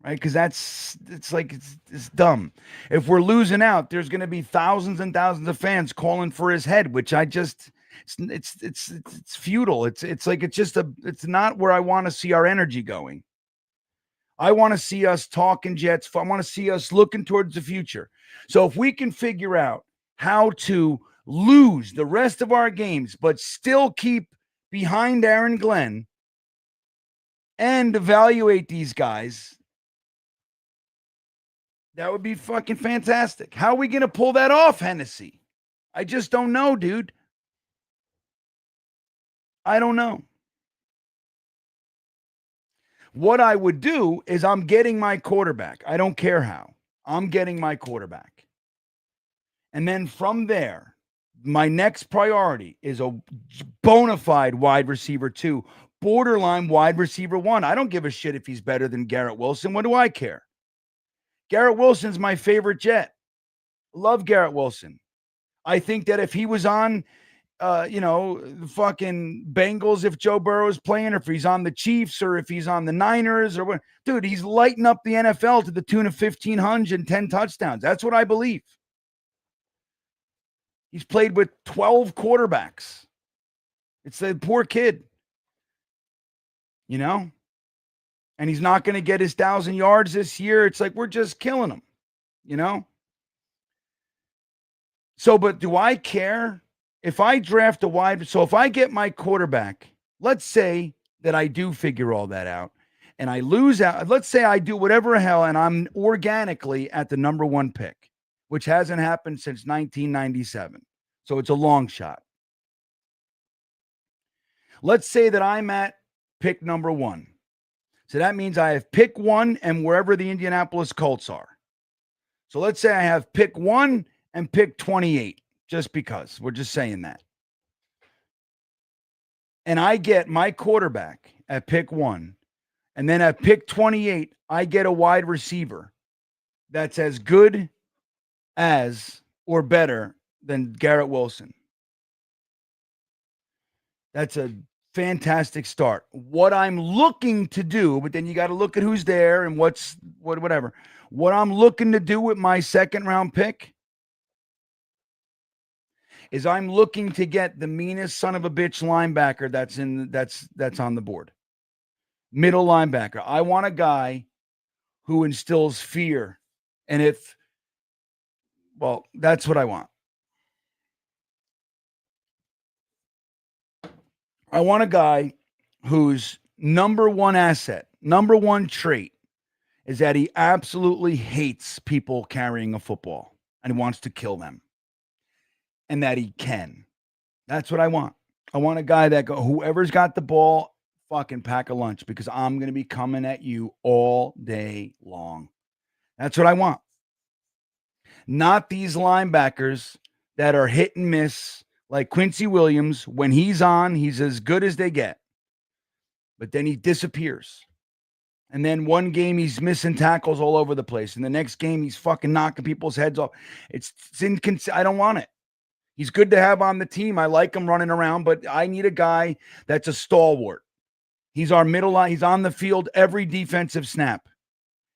right? Because it's dumb. If we're losing out, there's going to be thousands and thousands of fans calling for his head, which it's futile. It's not where I want to see our energy going. I want to see us talking Jets. I want to see us looking towards the future. So if we can figure out how to lose the rest of our games, but still keep behind Aaron Glenn and evaluate these guys, that would be fucking fantastic. How are we going to pull that off, Hennessy? I just don't know, dude. I don't know. What I would do is I'm getting my quarterback. I don't care how. I'm getting my quarterback. And then from there, my next priority is a bona fide wide receiver 2, borderline wide receiver 1. I don't give a shit if he's better than Garrett Wilson. What do I care? Garrett Wilson's my favorite Jet. Love Garrett Wilson. I think that if he was on, the fucking Bengals, if Joe Burrow is playing, or if he's on the Chiefs, or if he's on the Niners, or what, dude, he's lighting up the NFL to the tune of 1,500 and 10 touchdowns. That's what I believe. He's played with 12 quarterbacks. It's the poor kid, and he's not going to get his 1,000 yards this year. It's like, we're just killing him, So, but do I care if I draft a wide? So if I get my quarterback, let's say that I do figure all that out and I lose out. Let's say I do whatever hell and I'm organically at the number 1 pick, which hasn't happened since 1997. So it's a long shot. Let's say that I'm at pick number 1. So that means I have pick 1 and wherever the Indianapolis Colts are. So let's say I have pick 1 and pick 28, just because. We're just saying that. And I get my quarterback at pick 1. And then at pick 28, I get a wide receiver that's as good as or better than Garrett Wilson. That's a fantastic start. What I'm looking to do, but then you got to look at who's there and whatever. What I'm looking to do with my second round pick is I'm looking to get the meanest son of a bitch linebacker that's on the board. Middle linebacker. I want a guy who instills fear. And that's what I want. I want a guy whose number one asset, number one trait is that he absolutely hates people carrying a football and he wants to kill them. And that he can. That's what I want. I want a guy that whoever's got the ball, fucking pack a lunch because I'm going to be coming at you all day long. That's what I want. Not these linebackers that are hit and miss like Quincy Williams. When he's on, he's as good as they get. But then he disappears. And then one game he's missing tackles all over the place. And the next game he's fucking knocking people's heads off. It's inconsistent. I don't want it. He's good to have on the team. I like him running around, but I need a guy that's a stalwart. He's our middle line. He's on the field every defensive snap.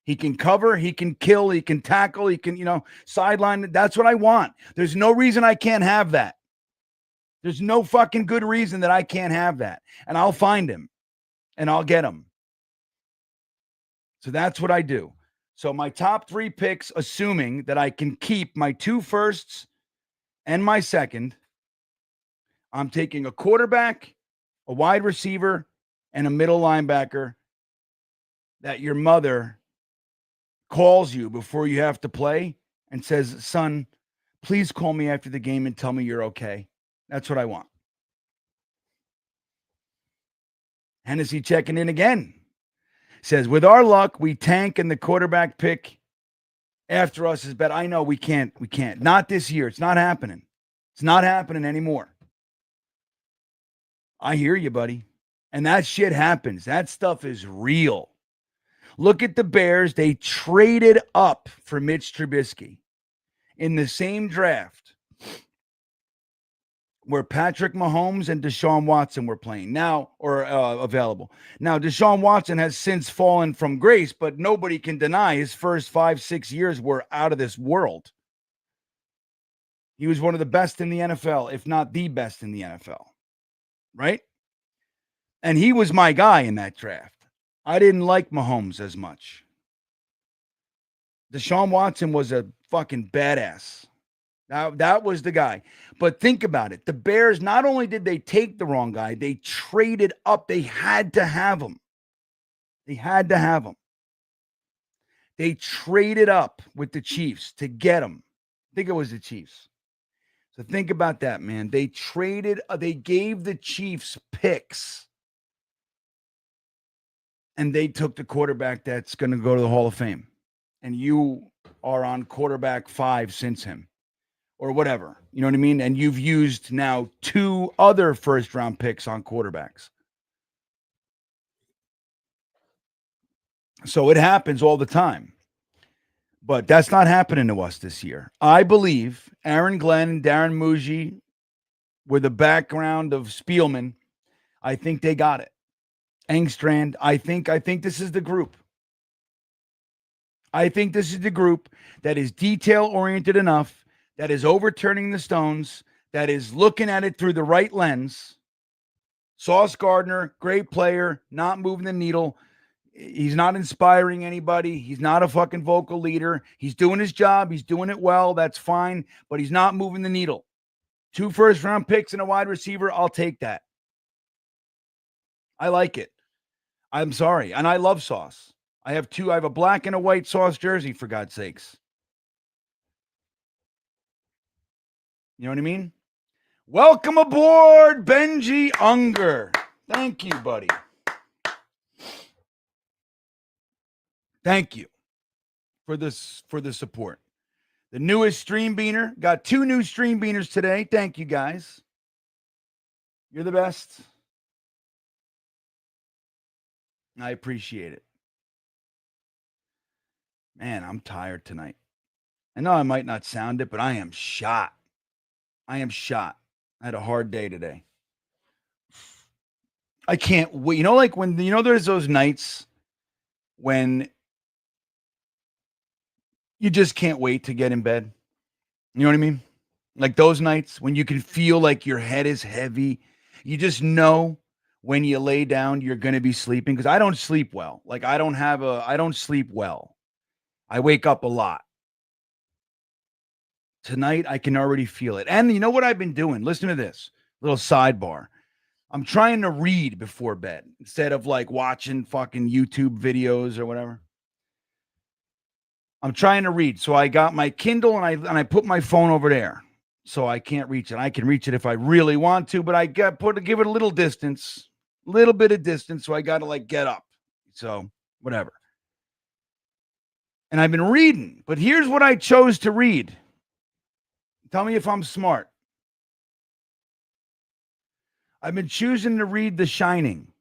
He can cover, he can kill, he can tackle, he can, sideline. That's what I want. There's no reason I can't have that. There's no fucking good reason that I can't have that. And I'll find him and I'll get him. So that's what I do. So my top 3 picks, assuming that I can keep my 2 firsts and my second, I'm taking a quarterback, a wide receiver, and a middle linebacker that your mother calls you before you have to play and says, son, please call me after the game and tell me you're okay. That's what I want. Hennessy checking in again. Says, with our luck, we tank and the quarterback pick after us is better. I know we can't. Not this year. It's not happening. It's not happening anymore. I hear you, buddy. And that shit happens. That stuff is real. Look at the Bears. They traded up for Mitch Trubisky in the same draft where Patrick Mahomes and Deshaun Watson were playing now or available. Now, Deshaun Watson has since fallen from grace, but nobody can deny his first 5-6 years were out of this world. He was one of the best in the NFL, if not the best in the NFL, right? And he was my guy in that draft. I didn't like Mahomes as much. Deshaun Watson was a fucking badass. That was the guy. But think about it. The Bears, not only did they take the wrong guy, they traded up. They had to have him. They traded up with the Chiefs to get him. I think it was the Chiefs. So think about that, man. They gave the Chiefs picks. And they took the quarterback that's going to go to the Hall of Fame. And you are on quarterback 5 since him. Or whatever. You know what I mean? And you've used now 2 other first-round picks on quarterbacks. So it happens all the time. But that's not happening to us this year. I believe Aaron Glenn and Darren Muji, with the background of Spielman, I think they got it. Engstrand, I think this is the group. I think this is the group that is detail-oriented enough, that is overturning the stones, that is looking at it through the right lens. Sauce Gardner, great player, not moving the needle. He's not inspiring anybody. He's not a fucking vocal leader. He's doing his job. He's doing it well. That's fine. But he's not moving the needle. 2 first-round picks and a wide receiver, I'll take that. I like it. I'm sorry. And I love Sauce. I have a black and a white Sauce jersey, for God's sakes. You know what I mean? Welcome aboard, Benji Unger. Thank you, buddy. Thank you for the support. The newest stream beaner. Got 2 new stream beaners today. Thank you, guys. You're the best. I appreciate it. Man, I'm tired tonight. I know I might not sound it, but I am shot. I am shot. I had a hard day today. I can't wait. You know, like when, there's those nights when you just can't wait to get in bed. You know what I mean? Like those nights when you can feel like your head is heavy. You just know when you lay down, you're going to be sleeping. Because I don't sleep well. Like I don't sleep well. I wake up a lot. Tonight, I can already feel it. And you know what I've been doing? Listen to this little sidebar. I'm trying to read before bed instead of like watching fucking YouTube videos or whatever. I'm trying to read. So I got my Kindle and I put my phone over there. So I can't reach it. I can reach it if I really want to, but I give it a little bit of distance. So I got to like get up. So whatever. And I've been reading, but here's what I chose to read. Tell me if I'm smart. I've been choosing to read The Shining.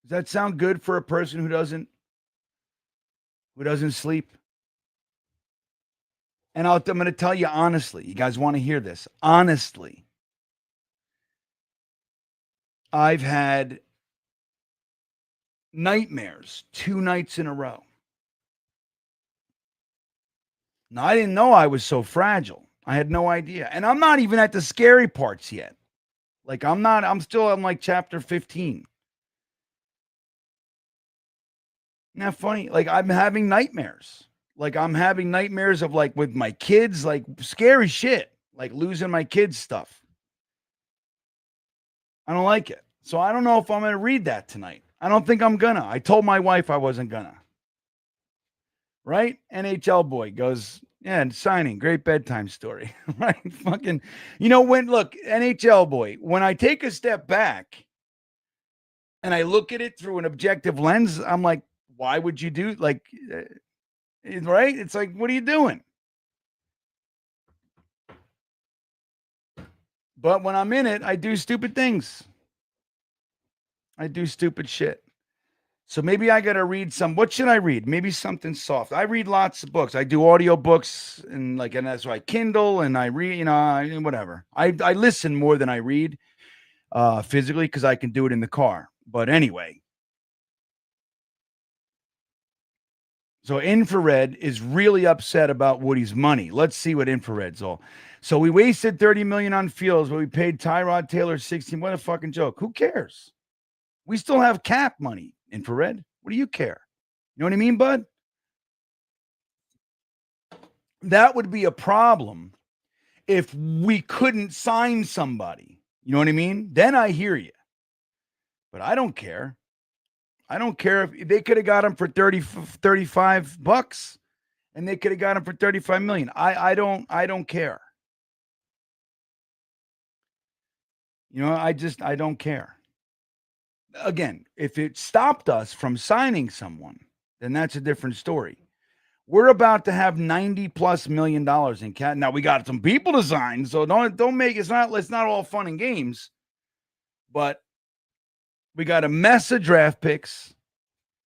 Does that sound good for a person who doesn't sleep? And I'm going to tell you honestly, you guys want to hear this? Honestly, I've had nightmares 2 nights in a row. Now, I didn't know I was so fragile. I had no idea. And I'm not even at the scary parts yet. Like I'm still on like chapter 15. Isn't that funny? Like I'm having nightmares. Like I'm having nightmares of like with my kids, like scary shit, like losing my kids' stuff. I don't like it. So I don't know if I'm going to read that tonight. I don't think I'm gonna. I told my wife I wasn't gonna. Right? NHL boy goes, yeah, and signing, great bedtime story. Right? Fucking, look, NHL boy, when I take a step back and I look at it through an objective lens, I'm like, why would you do like, right? It's like, what are you doing? But when I'm in it, I do stupid things. I do stupid shit. So maybe I got to read what should I read? Maybe something soft. I read lots of books. I do audio books and that's why I Kindle and I read, whatever. I listen more than I read physically because I can do it in the car. But anyway. So Infrared is really upset about Woody's money. Let's see what Infrared's all. So we wasted $30 million on Fields, but we paid Tyrod Taylor 16. What a fucking joke. Who cares? We still have cap money, Infrared. What do you care? You know what I mean, bud? That would be a problem if we couldn't sign somebody. You know what I mean? Then I hear you. But I don't care. I don't care if they could have got him for 35 bucks and they could have got him for 35 million. I don't care. I don't care. Again, if it stopped us from signing someone, then that's a different story. We're about to have $90+ million in cash. Now we got some people to sign, so don't make it's not all fun and games. But we got a mess of draft picks,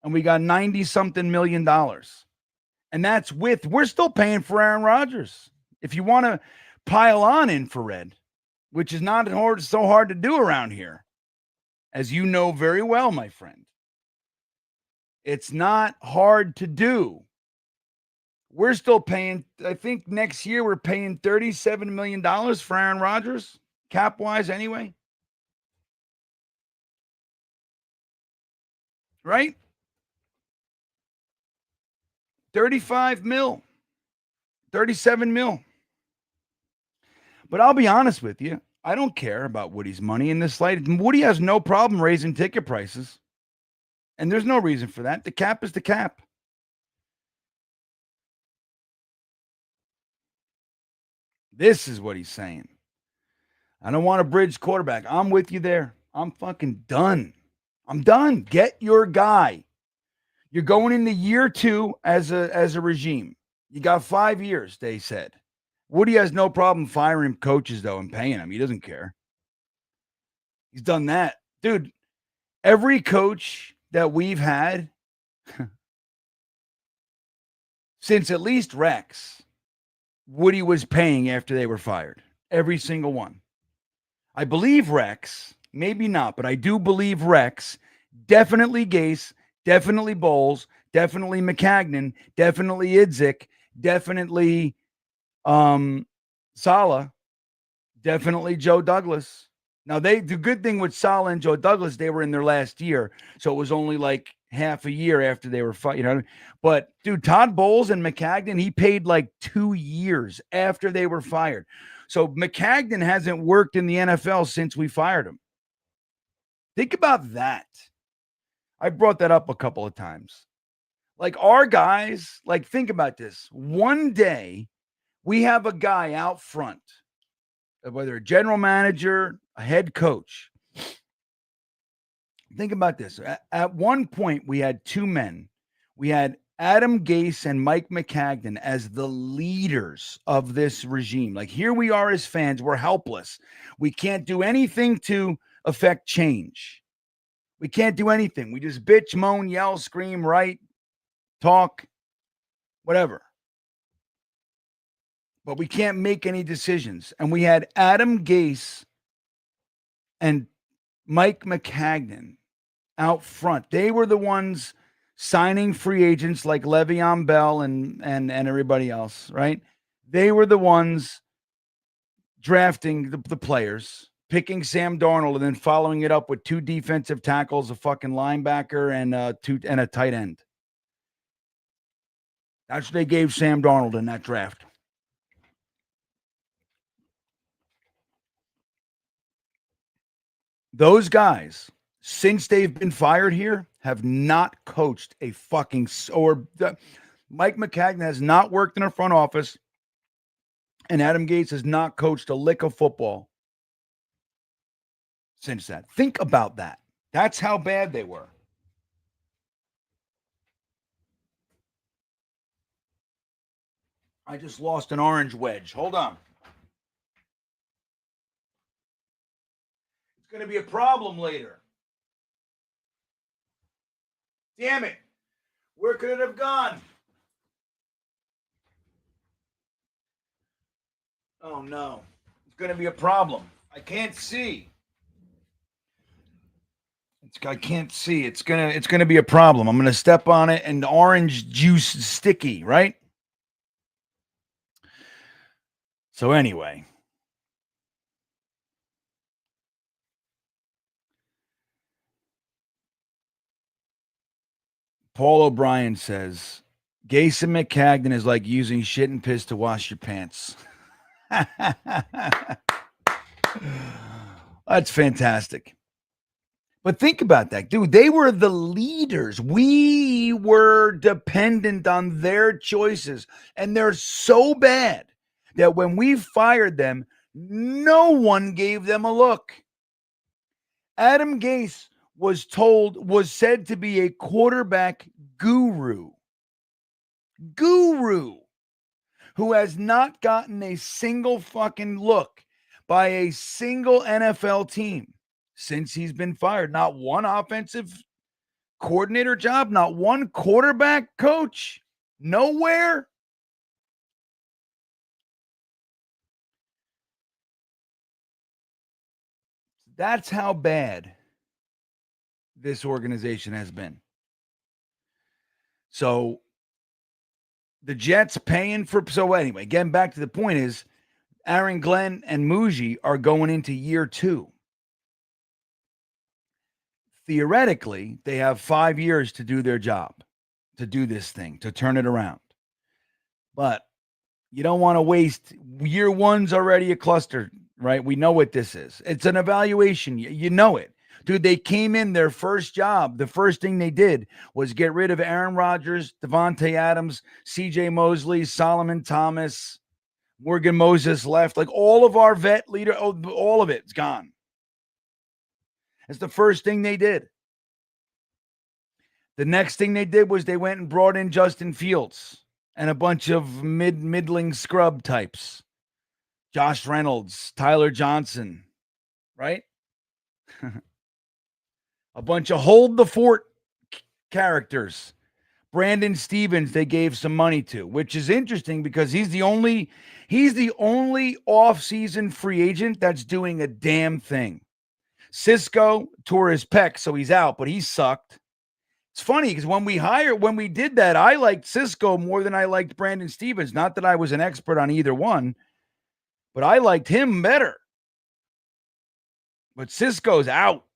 and we got 90-something million dollars. And that's we're still paying for Aaron Rodgers. If you want to pile on Infrared, which is not so hard to do around here, as you know very well, my friend. It's not hard to do. We're still paying, I think next year we're paying $37 million for Aaron Rodgers, cap-wise anyway. Right? 35 mil. 37 mil. But I'll be honest with you. I don't care about Woody's money in this light. Woody has no problem raising ticket prices. And there's no reason for that. The cap is the cap. This is what he's saying. I don't want a bridge quarterback. I'm with you there. I'm fucking done. I'm done. Get your guy. You're going into year 2 as a regime. You got 5 years, they said. Woody has no problem firing coaches, though, and paying them. He doesn't care. He's done that. Dude, every coach that we've had since at least Rex, Woody was paying after they were fired. Every single one. I believe Rex, maybe not, but I do believe Rex, definitely Gase, definitely Bowles, definitely McCagnon, definitely Idzik, definitely Saleh, definitely Joe Douglas. Now, the good thing with Saleh and Joe Douglas, they were in their last year, so it was only like half a year after they were fired. You know, but dude, Todd Bowles and McCagnon, he paid like 2 years after they were fired. So McCagnon hasn't worked in the NFL since we fired him. Think about that. I brought that up a couple of times. Like our guys, like think about this. One day we have a guy out front, whether a general manager, a head coach. Think about this. At one point, we had 2 men. We had Adam Gase and Mike McCagnon as the leaders of this regime. Like here we are as fans. We're helpless. We can't do anything to affect change. We can't do anything. We just bitch, moan, yell, scream, write, talk, whatever. But we can't make any decisions. And we had Adam Gase and Mike McCagnon out front. They were the ones signing free agents like Le'Veon Bell and everybody else, right? They were the ones drafting the players, picking Sam Darnold, and then following it up with 2 defensive tackles, a fucking linebacker, and a tight end. That's what they gave Sam Darnold in that draft. Those guys, since they've been fired here, have not coached a fucking Mike McCagnon has not worked in a front office, and Adam Gase has not coached a lick of football since that. Think about that. That's how bad they were. I just lost an orange wedge. Hold on. It's going to be a problem later. Damn it. Where could it have gone? Oh, no. It's going to be a problem. I can't see. I can't see. It's gonna be a problem. I'm gonna step on it, and the orange juice is sticky, right? So anyway, Paul O'Brien says, Gase and McCagnon is like using shit and piss to wash your pants. That's fantastic. But think about that, dude. They were the leaders. We were dependent on their choices. And they're so bad that when we fired them, no one gave them a look. Adam Gase was said to be a quarterback guru who has not gotten a single fucking look by a single NFL team since he's been fired. Not one offensive coordinator job, not one quarterback coach, nowhere. That's how bad this organization has been. So the Jets paying for, so anyway, getting back to the point is Aaron Glenn and Muji are going into year 2. Theoretically, they have 5 years to do their job, to do this thing, to turn it around. But you don't want to waste. Year 1's already a cluster, right? We know what this is. It's an evaluation. You know it. Dude, they came in their first job. The first thing they did was get rid of Aaron Rodgers, Devontae Adams, CJ Mosley, Solomon Thomas, Morgan Moses left. Like all of our vet leader, all of it's gone. That's the first thing they did. The next thing they did was they went and brought in Justin Fields and a bunch of middling scrub types. Josh Reynolds, Tyler Johnson, right? A bunch of hold the fort characters. Brandon Stevens, they gave some money to, which is interesting because he's the only off-season free agent that's doing a damn thing. Cisco tore his pec, so he's out, but he sucked. It's funny because when we did that, I liked Cisco more than I liked Brandon Stevens. Not that I was an expert on either one, but I liked him better. But Cisco's out.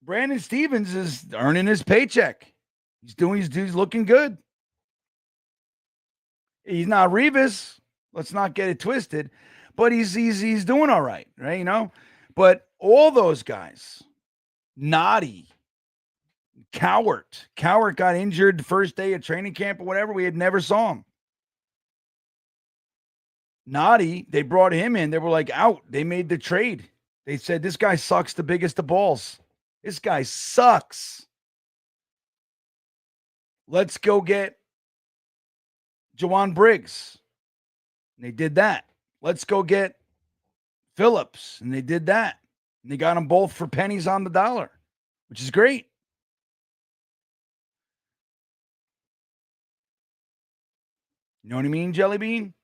Brandon Stevens is earning his paycheck. He's looking good. He's not Revis. Let's not get it twisted. But he's doing all right, right? You know? But all those guys, Noddy, Cowart got injured the first day of training camp or whatever. We had never saw him. Noddy, they brought him in. They were like out. They made the trade. They said, this guy sucks the biggest of balls. This guy sucks. Let's go get Jawan Briggs. And they did that. Let's go get Phillips. And they did that. And they got them both for pennies on the dollar, which is great. You know what I mean, Jelly Bean?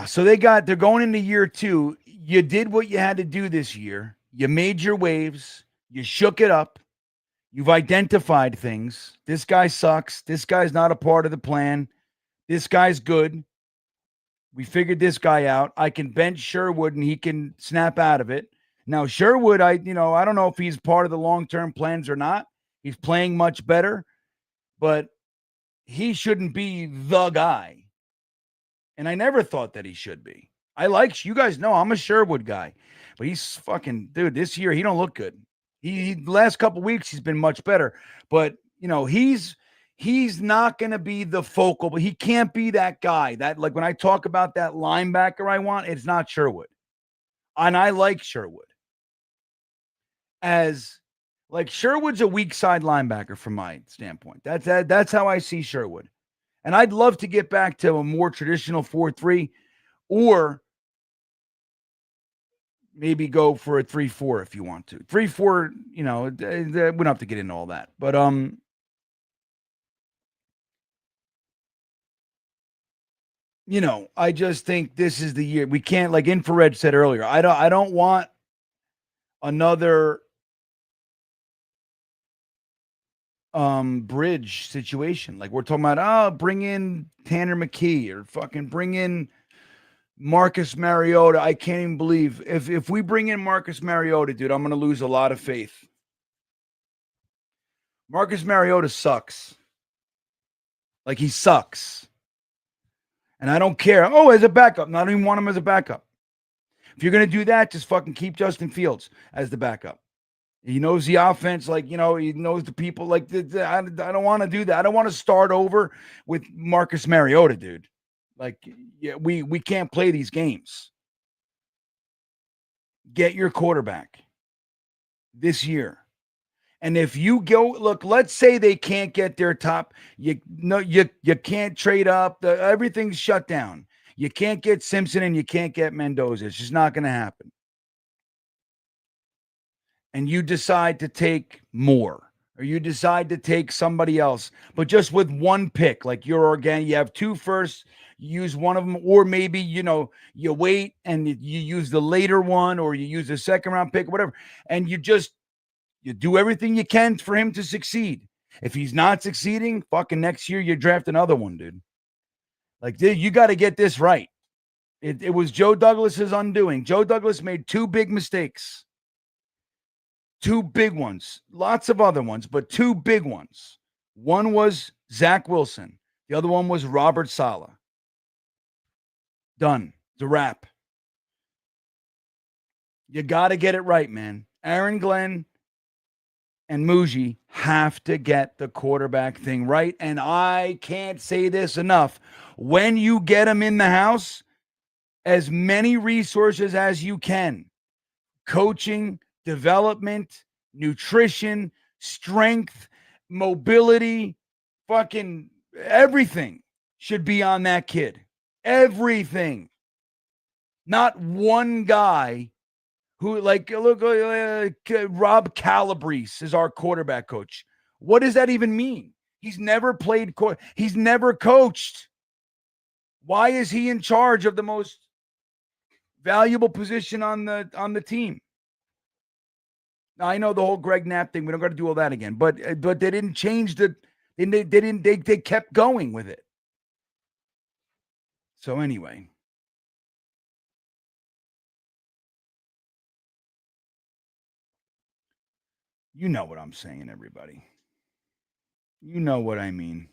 So they're going into year 2. You did what you had to do this year. You made your waves. You shook it up. You've identified things. This guy sucks. This guy's not a part of the plan. This guy's good. We figured this guy out. I can bench Sherwood and he can snap out of it. Now, Sherwood, I don't know if he's part of the long-term plans or not. He's playing much better, but he shouldn't be the guy. And I never thought that he should be. You guys know I'm a Sherwood guy, but he's fucking, dude, this year he don't look good. He last couple weeks he's been much better, but he's not going to be the focal, but he can't be that guy that, like, when I talk about that linebacker I want, it's not Sherwood. And I like Sherwood Sherwood's a weak side linebacker from my standpoint. That's how I see Sherwood. And I'd love to get back to a more traditional 4-3 or maybe go for a 3-4 if you want to. 3-4, we don't have to get into all that. But I just think this is the year. We can't, like Infrared said earlier, I don't want another bridge situation. Like we're talking about, bring in Tanner McKee or fucking bring in Marcus Mariota. I can't even believe if we bring in Marcus Mariota, dude, I'm going to lose a lot of faith. Marcus Mariota sucks. Like he sucks. And I don't care. Oh, as a backup. I don't even want him as a backup. If you're going to do that, just fucking keep Justin Fields as the backup. He knows the offense, he knows the people. I don't want to do that. I don't want to start over with Marcus Mariota, dude. We can't play these games. Get your quarterback this year. And if you go, let's say they can't get their top, you can't trade up. Everything's shut down. You can't get Simpson and you can't get Mendoza. It's just not going to happen. And you decide to take more, or you decide to take somebody else, but just with one pick, like you're organic, you have 2 firsts, you use one of them, or maybe, you wait and you use the later one, or you use the second round pick, whatever. And you do everything you can for him to succeed. If he's not succeeding, fucking next year, you draft another one, dude. You got to get this right. It was Joe Douglas's undoing. Joe Douglas made 2 big mistakes. 2 big ones, lots of other ones, but 2 big ones. One was Zach Wilson. The other one was Robert Saleh. Done. It's a wrap. You got to get it right, man. Aaron Glenn and Muji have to get the quarterback thing right. And I can't say this enough. When you get them in the house, as many resources as you can. Coaching, development, nutrition, strength, mobility, fucking everything should be on that kid. Everything. Not one guy who, like, look, Rob Calabrese is our quarterback coach. What does that even mean? He's never played, he's never coached. Why is he in charge of the most valuable position on the team? Now, I know the whole Greg Knapp thing. We don't got to do all that again. But they didn't change they kept going with it. So anyway. You know what I'm saying, everybody. You know what I mean.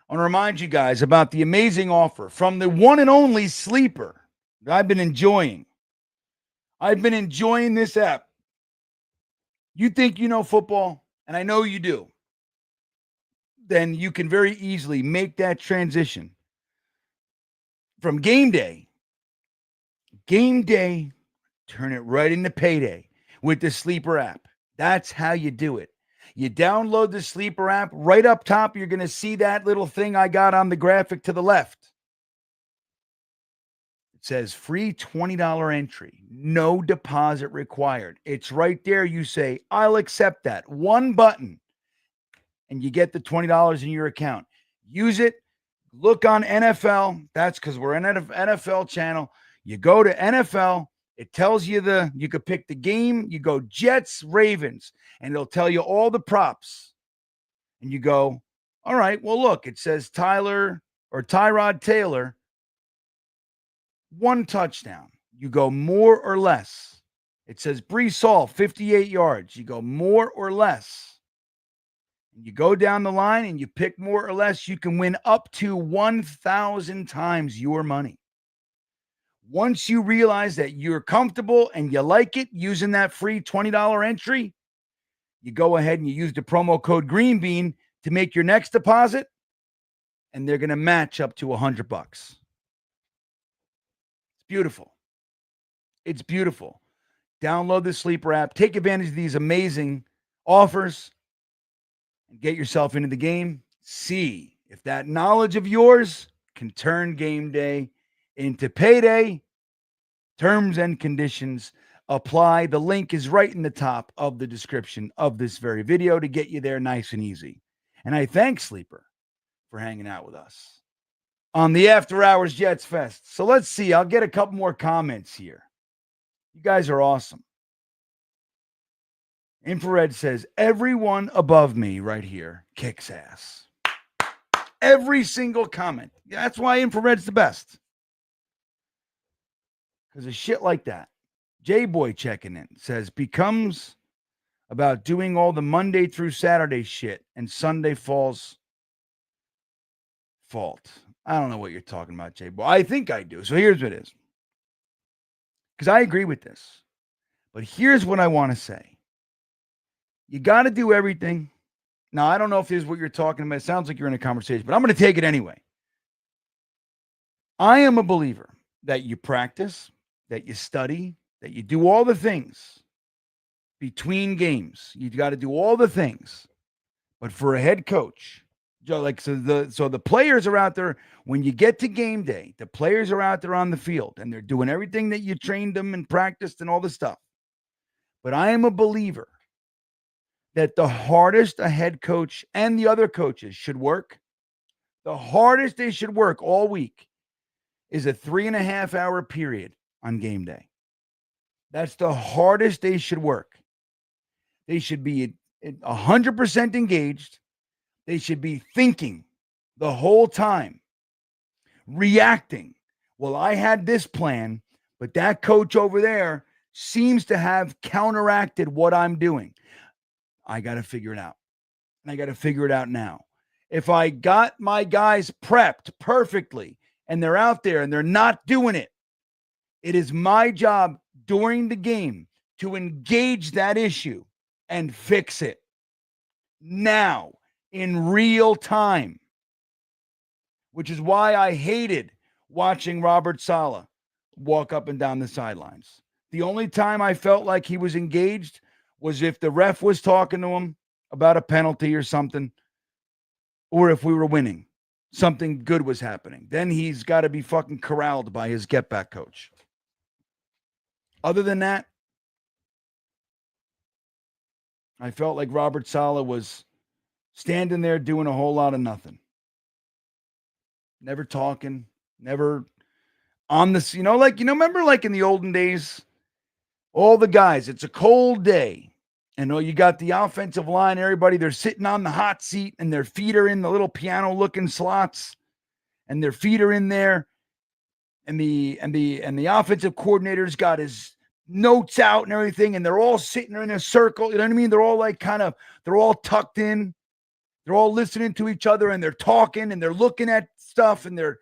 I want to remind you guys about the amazing offer from the one and only Sleeper that I've been enjoying. I've been enjoying this app. You think you know football, and I know you do, then you can very easily make that transition from game day, turn it right into payday with the Sleeper app. That's how you do it. You download the Sleeper app. Right up top, you're going to see that little thing I got on the graphic to the left. It says free $20 entry, no deposit required. It's right there. You say, I'll accept that. One button, and you get the $20 in your account. Use it. Look on NFL. That's because we're an NFL channel. You go to NFL. It tells you you could pick the game. You go Jets, Ravens, and it'll tell you all the props. And you go, all right, well, look, it says Tyrod Taylor, 1 touchdown. You go more or less. It says Breece Hall, 58 yards. You go more or less. You go down the line and you pick more or less. You can win up to 1,000 times your money. Once you realize that you're comfortable and you like it using that free $20 entry, you go ahead and you use the promo code GREENBEAN to make your next deposit, and they're going to match up to $100. It's beautiful. It's beautiful. Download the Sleeper app. Take advantage of these amazing offers and get yourself into the game. See if that knowledge of yours can turn game day into payday. Terms and conditions apply. The link is right in the top of the description of this very video to get you there nice and easy. And I thank Sleeper for hanging out with us on the After Hours Jets Fest. So let's see. I'll get a couple more comments here. You guys are awesome. Infrared says, everyone above me right here kicks ass. Every single comment. That's why Infrared's the best. Because of shit like that. J-Boy checking in says, becomes about doing all the Monday through Saturday shit and Sunday falls fault. I don't know what you're talking about, J-Boy. I think I do. So here's what it is. Because I agree with this. But here's what I want to say. You got to do everything. Now, I don't know if this is what you're talking about. It sounds like you're in a conversation, but I'm going to take it anyway. I am a believer that you practice, that you study, that you do all the things between games. You got to do all the things. But for a head coach, like so the players are out there when you get to game day, the players are out there on the field and they're doing everything that you trained them and practiced and all the stuff. But I am a believer that the hardest a head coach and the other coaches should work, the hardest they should work all week is a 3.5-hour period on game day. That's the hardest they should work. They should be 100% engaged. They should be thinking the whole time, reacting. Well, I had this plan, but that coach over there seems to have counteracted what I'm doing. I got to figure it out. And I got to figure it out now. If I got my guys prepped perfectly and they're out there and they're not doing it, it is my job during the game to engage that issue and fix it now in real time, which is why I hated watching Robert Saleh walk up and down the sidelines. The only time I felt like he was engaged was if the ref was talking to him about a penalty or something, or if we were winning, something good was happening. Then he's got to be fucking corralled by his get back coach. Other than that, I felt like Robert Saleh was standing there doing a whole lot of nothing. Never talking, never on this, remember like in the olden days, all the guys, it's a cold day. And you got the offensive line, everybody, they're sitting on the hot seat and their feet are in the little piano looking slots and their feet are in there. And the offensive coordinator's got his notes out and everything. And they're all sitting in a circle. You know what I mean? They're all like they're all tucked in. They're all listening to each other and they're talking and they're looking at stuff and they're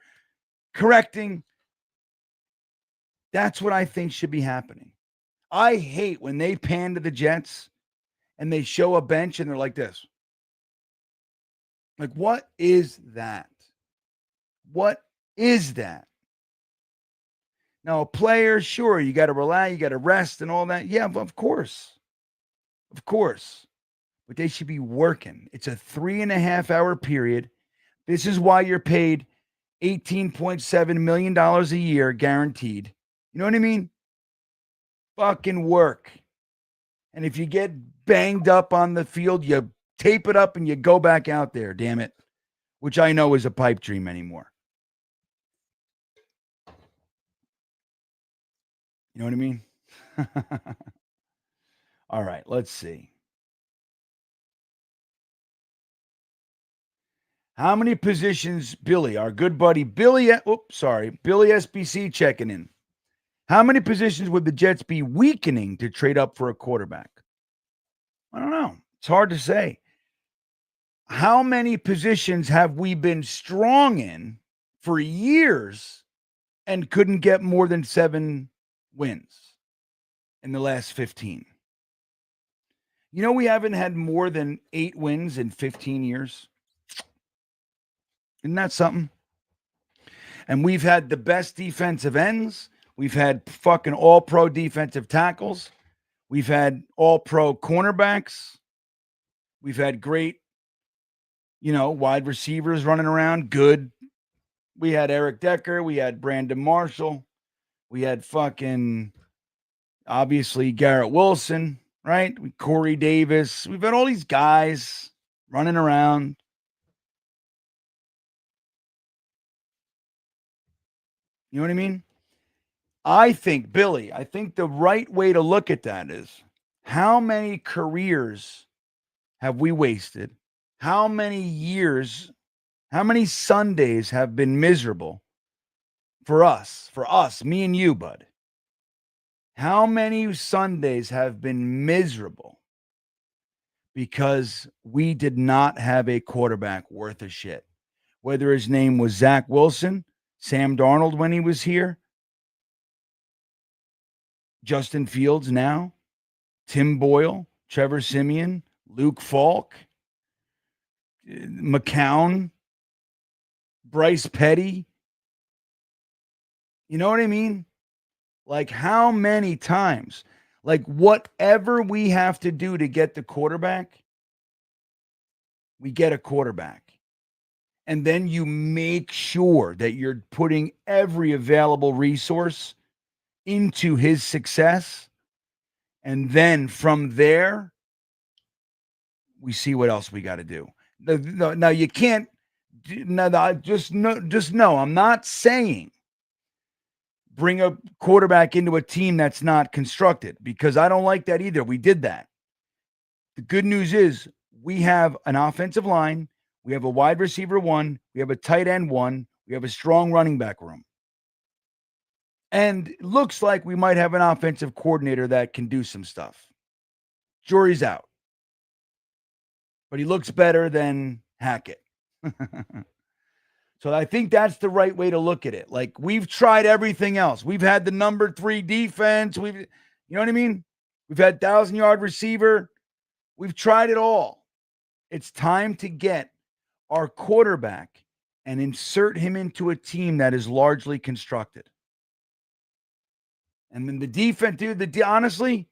correcting. That's what I think should be happening. I hate when they pan to the Jets and they show a bench and they're like this. Like, what is that? What is that? Now, a player, sure, you got to relax, you got to rest and all that. Yeah, of course. Of course. But they should be working. It's a 3.5 hour period. This is why you're paid $18.7 million a year guaranteed. You know what I mean? Fucking work. And if you get banged up on the field, you tape it up and you go back out there, damn it. Which I know is a pipe dream anymore. You know what I mean? All right, let's see. How many positions, Billy, our good buddy, Billy SBC checking in. How many positions would the Jets be weakening to trade up for a quarterback? I don't know. It's hard to say. How many positions have we been strong in for years and couldn't get more than 7 wins in the last 15? We haven't had more than 8 wins in 15 years. Isn't that something? And we've had the best defensive ends. We've had fucking all-pro defensive tackles. We've had all-pro cornerbacks. We've had great, wide receivers running around. Good. We had Eric Decker. We had Brandon Marshall. We had fucking, obviously, Garrett Wilson, right? Corey Davis. We've had all these guys running around. You know what I mean? I think, Billy, the right way to look at that is how many careers have we wasted? How many years, how many Sundays have been miserable for us, me and you, bud? How many Sundays have been miserable because we did not have a quarterback worth a shit? Whether his name was Zach Wilson, Sam Darnold when he was here, Justin Fields now, Tim Boyle, Trevor Siemian, Luke Falk, McCown, Bryce Petty. You know what I mean? Like, how many times? Like, whatever we have to do to get the quarterback, we get a quarterback. And then you make sure that you're putting every available resource into his success. And then from there, we see what else we got to do. Now, you can't. Now, just know, I'm not saying bring a quarterback into a team that's not constructed, because I don't like that either. We did that. The good news is we have an offensive line. We have a wide receiver 1. We have a tight end 1. We have a strong running back room. And it looks like we might have an offensive coordinator that can do some stuff. Jury's out. But he looks better than Hackett. So I think that's the right way to look at it. Like, we've tried everything else. We've had the number 3 defense. You know what I mean? We've had 1,000-yard receiver. We've tried it all. It's time to get our quarterback and insert him into a team that is largely constructed. And then the defense, dude, honestly,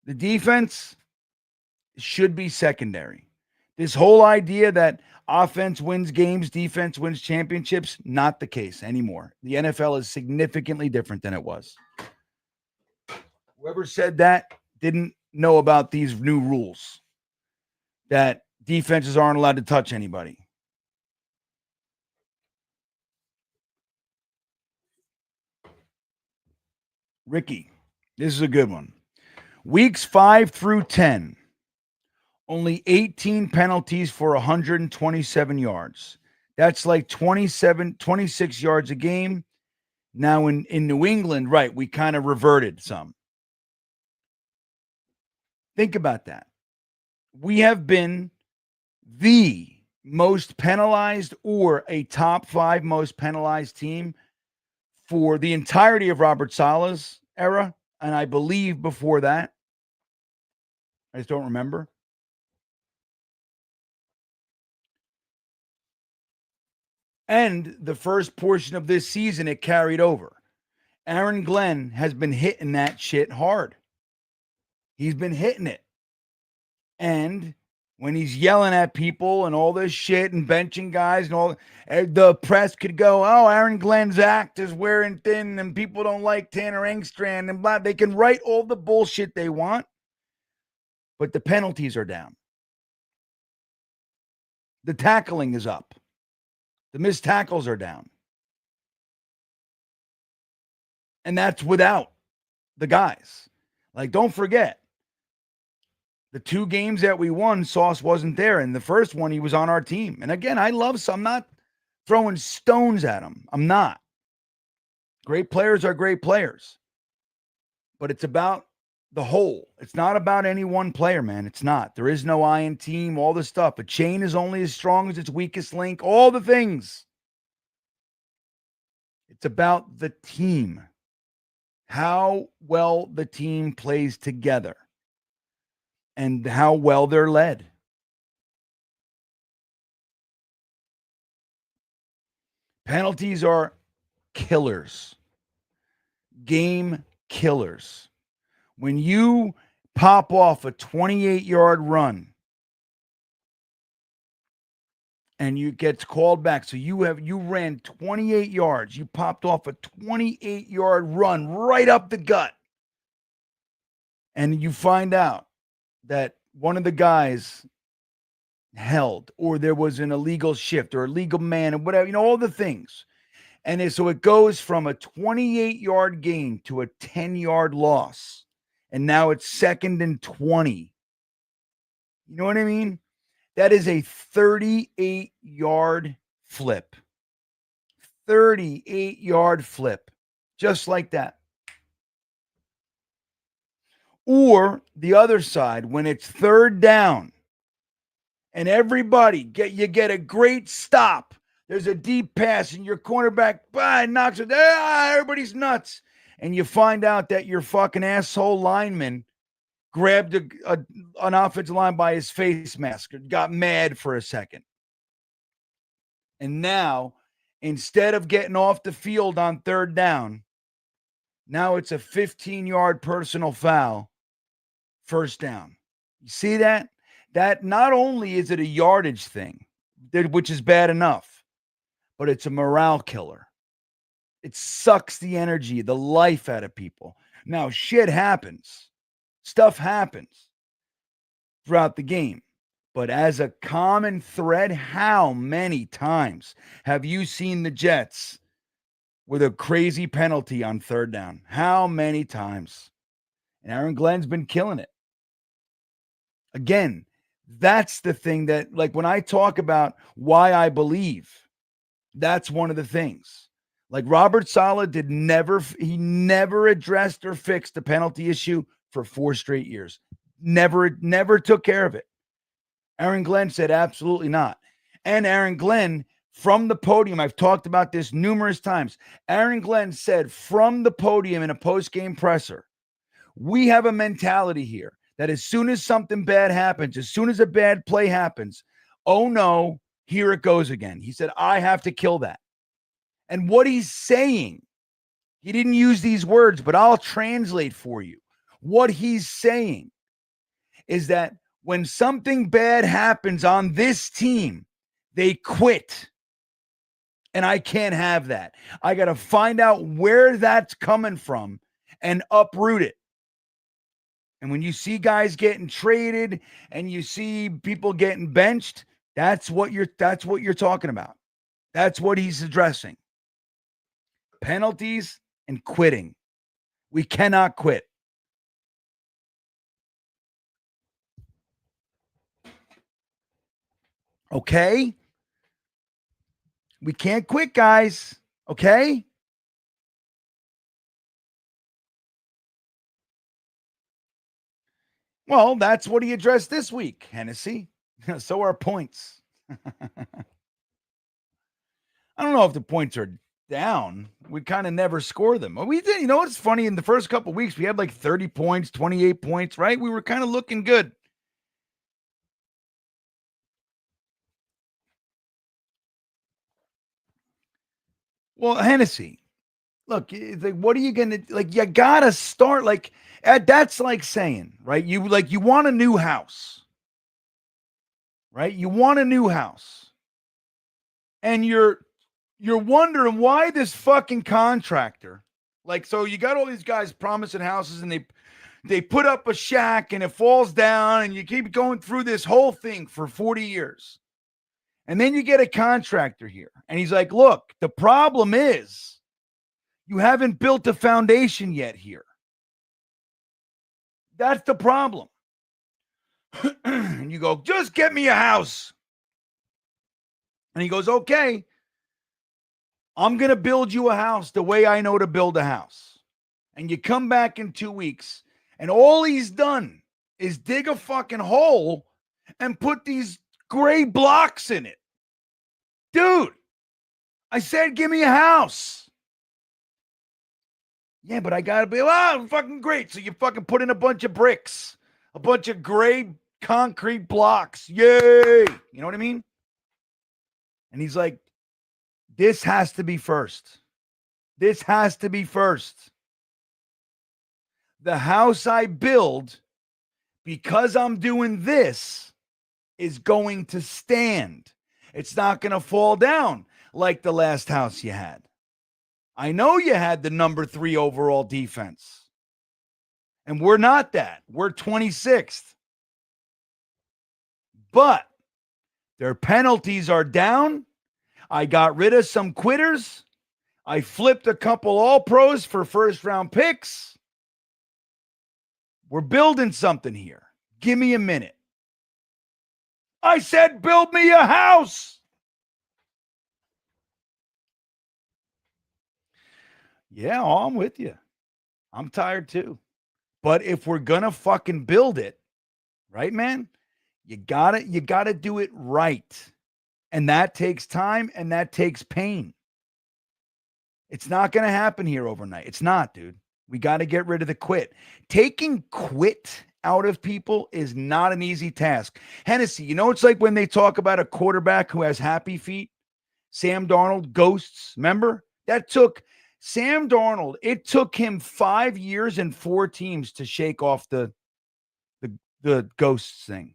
the defense should be secondary. This whole idea that offense wins games, defense wins championships, not the case anymore. The NFL is significantly different than it was. Whoever said that didn't know about these new rules that defenses aren't allowed to touch anybody. Ricky, this is a good one. Weeks 5 through 10, only 18 penalties for 127 yards. That's like 26 yards a game. Now in New England, right, we kind of reverted some. Think about that. We have been the most penalized or a top 5 most penalized team for the entirety of Robert Saleh's era. And I believe before that, I just don't remember. And the first portion of this season, it carried over. Aaron Glenn has been hitting that shit hard. He's been hitting it. And when he's yelling at people and all this shit and benching guys and all, the press could go, oh, Aaron Glenn's act is wearing thin and people don't like Tanner Engstrand and blah. They can write all the bullshit they want, but the penalties are down. The tackling is up. The missed tackles are down. And that's without the guys. Like, don't forget, the 2 games that we won, Sauce wasn't there. And the first one, he was on our team. And again, I love some. I'm not throwing stones at him. I'm not. Great players are great players. But it's about the whole. It's not about any one player, man. It's not. There is no iron team, all this stuff. A chain is only as strong as its weakest link, all the things. It's about the team. How well the team plays together. And how well they're led. Penalties are killers. Game killers. When you pop off a 28-yard run and you get called back, so you ran 28 yards, you popped off a 28-yard run right up the gut, and you find out that one of the guys held, or there was an illegal shift or illegal man or whatever, all the things. And so it goes from a 28-yard gain to a 10-yard loss. And now it's 2nd and 20. You know what I mean? That is a 38-yard flip. 38-yard flip. Just like that. Or the other side, when it's 3rd down and everybody you get a great stop. There's a deep pass and your cornerback knocks it. Everybody's nuts. And you find out that your fucking asshole lineman grabbed an offensive line by his face mask, got mad for a second. And now, instead of getting off the field on 3rd down, now it's a 15-yard personal foul. 1st down. You see that? That not only is it a yardage thing, which is bad enough, but it's a morale killer. It sucks the energy, the life out of people. Now, shit happens. Stuff happens throughout the game. But as a common thread, how many times have you seen the Jets with a crazy penalty on 3rd down? How many times? And Aaron Glenn's been killing it. Again, that's the thing that, like, when I talk about why I believe, that's one of the things. Like, Robert Saleh never addressed or fixed the penalty issue for 4 straight years. Never took care of it. Aaron Glenn said absolutely not. And Aaron Glenn, from the podium, I've talked about this numerous times. Aaron Glenn said from the podium in a post-game presser, we have a mentality here that as soon as something bad happens, as soon as a bad play happens, oh no, Here it goes again. He said, I have to kill that. And what he's saying, he didn't use these words, but I'll translate for you. What he's saying is that when something bad happens on this team, they quit. And I can't have that. I got to find out where that's coming from and uproot it. And when you see guys getting traded and you see people getting benched, that's what you're talking about. That's what he's addressing. Penalties and quitting. We cannot quit. Okay? We can't quit, guys. Okay? Well, that's what he addressed this week, Hennessy. So are points. I don't know if the points are down. We kind of never score them. We did. You know what's funny? In the first couple of weeks, we had like 30 points, 28 points, right? We were kind of looking good. Well, Hennessy, look, like, what are you going to, like, you got to start, like, that's like saying, right? You want a new house, right? You want a new house. And you're wondering why this fucking contractor, like, so you got all these guys promising houses and they put up a shack and it falls down and you keep going through this whole thing for 40 years. And then you get a contractor here and he's like, look, the problem is you haven't built a foundation yet here. That's the problem. And you go, just get me a house. And he goes, okay, I'm going to build you a house the way I know to build a house. And you come back in 2 weeks and all he's done is dig a fucking hole and put these gray blocks in it. Dude, I said, give me a house. Yeah, but I got to be, fucking great. So you fucking put in a bunch of bricks, a bunch of gray concrete blocks. Yay. You know what I mean? And he's like, this has to be first. This has to be first. The house I build, because I'm doing this, is going to stand. It's not going to fall down like the last house you had. I know you had the number 3 overall defense. And we're not that. We're 26th. But their penalties are down. I got rid of some quitters. I flipped a couple all-pros for first-round picks. We're building something here. Give me a minute. I said, build me a house. Yeah, I'm with you. I'm tired too. But if we're going to fucking build it, right, man? You gotta do it right. And that takes time and that takes pain. It's not going to happen here overnight. It's not, dude. We got to get rid of the quit. Taking quit out of people is not an easy task. Hennessy, you know, it's like when they talk about a quarterback who has happy feet. Sam Darnold, ghosts. Remember? That took Sam Darnold. It took him 5 years and 4 teams to shake off the ghosts thing.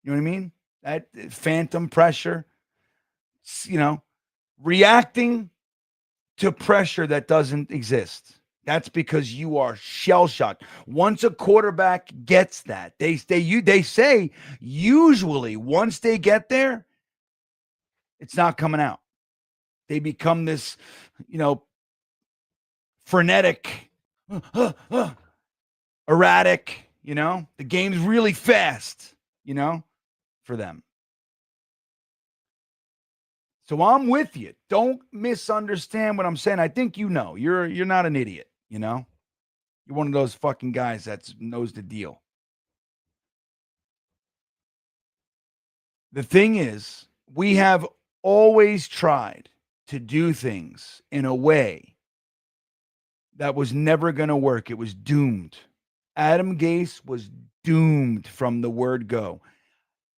You know what I mean? That phantom pressure, you know, reacting to pressure that doesn't exist. That's because you are shell-shocked. Once a quarterback gets that, they say usually once they get there, it's not coming out. They become this, you know, frenetic, erratic, you know, the game's really fast, you know, for them. So I'm with you. Don't misunderstand what I'm saying. I think you know. You're not an idiot, you know? You're one of those fucking guys that knows the deal. The thing is, we have always tried to do things in a way that was never going to work. It was doomed. Adam Gase was doomed from the word go.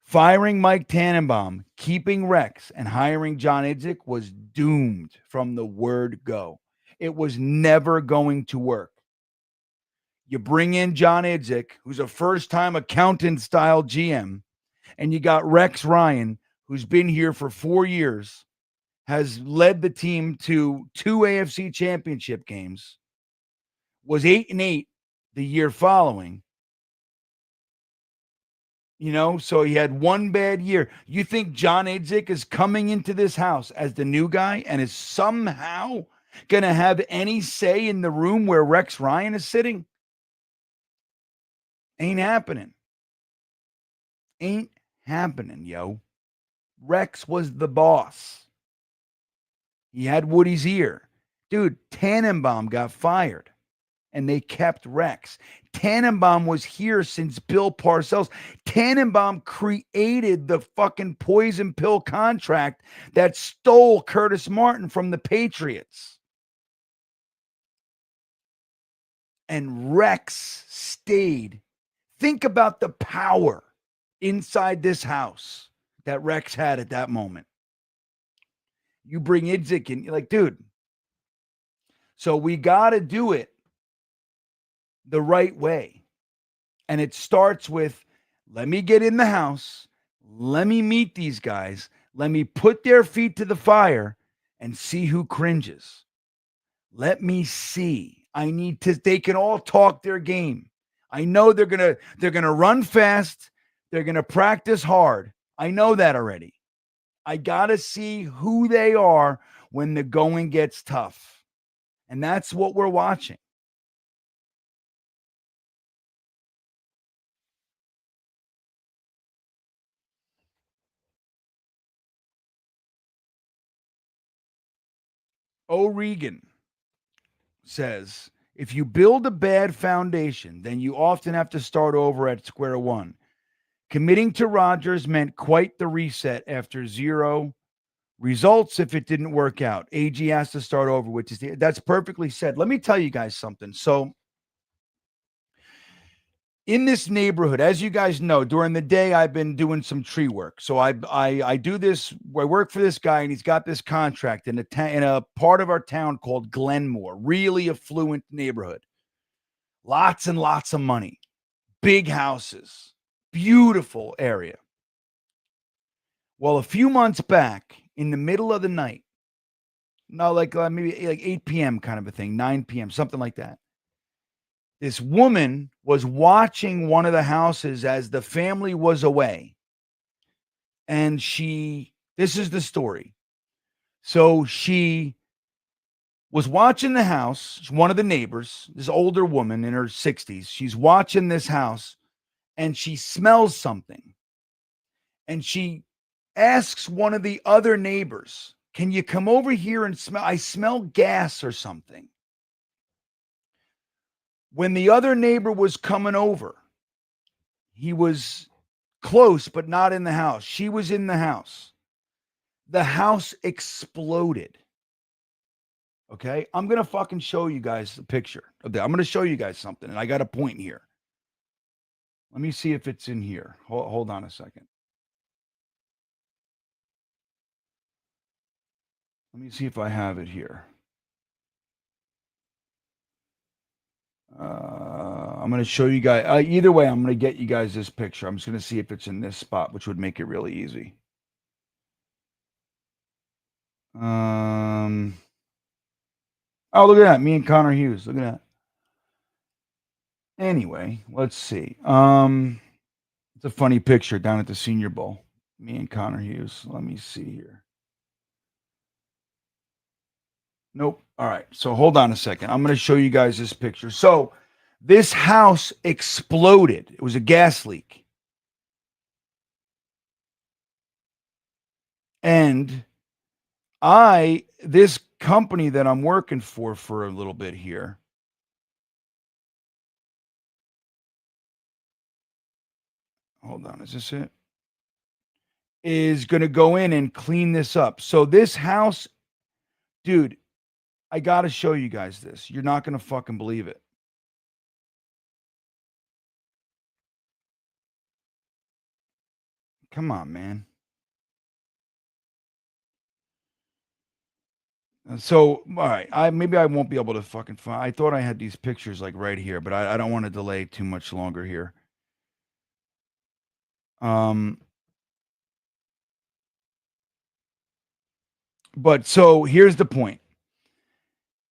Firing Mike Tannenbaum, keeping Rex, and hiring John Idzik was doomed from the word go. It was never going to work. You bring in John Idzik, who's a first-time accountant-style GM, and you got Rex Ryan, who's been here for 4 years, has led the team to 2 AFC championship games, was 8-8 the year following. So he had one bad year. You think John Idzik is coming into this house as the new guy and is somehow going to have any say in the room where Rex Ryan is sitting? Ain't happening. Ain't happening, yo. Rex was the boss. He had Woody's ear. Dude, Tannenbaum got fired. And they kept Rex. Tannenbaum was here since Bill Parcells. Tannenbaum created the fucking poison pill contract that stole Curtis Martin from the Patriots. And Rex stayed. Think about the power inside this house that Rex had at that moment. You bring Idzik in, you're like, dude. So we got to do it the right way. And it starts with, let me get in the house. Let me meet these guys. Let me put their feet to the fire and see who cringes. Let me see. They can all talk their game. I know they're going to run fast. They're going to practice hard. I know that already. I got to see who they are when the going gets tough. And that's what we're watching. O'Regan says, if you build a bad foundation, then you often have to start over at square one. Committing to Rodgers meant quite the reset after 0 results if it didn't work out. AG has to start over, that's perfectly said. Let me tell you guys something. So in this neighborhood, as you guys know, during the day, I've been doing some tree work. So I do this. I work for this guy, and he's got this contract in a part of our town called Glenmore, really affluent neighborhood. Lots and lots of money, big houses, beautiful area. Well, a few months back, in the middle of the night, maybe like 8 p.m. kind of a thing, 9 p.m., something like that. This woman was watching one of the houses as the family was away. And this is the story. So she was watching the house. One of the neighbors, this older woman in her 60s, she's watching this house and she smells something. And she asks one of the other neighbors, can you come over here and smell? I smell gas or something. When the other neighbor was coming over, he was close, but not in the house. She was in the house. The house exploded. Okay? I'm going to fucking show you guys a picture of that. I'm going to show you guys something, and I got a point here. Let me see if it's in here. Hold on a second. Let me see if I have it here. I'm going to show you guys. Either way, I'm going to get you guys this picture. I'm just going to see if it's in this spot, which would make it really easy. Oh, look at that. Me and Connor Hughes. Look at that. Anyway, let's see. It's a funny picture down at the Senior Bowl. Me and Connor Hughes. Let me see here. Nope. All right. So hold on a second. I'm going to show you guys this picture. So this house exploded. It was a gas leak. And this company that I'm working for a little bit here, hold on, is this it? Is going to go in and clean this up. So this house, dude, I got to show you guys this. You're not going to fucking believe it. Come on, man. So, all right, maybe I won't be able to fucking find. I thought I had these pictures like right here, but I don't want to delay too much longer here. But so here's the point.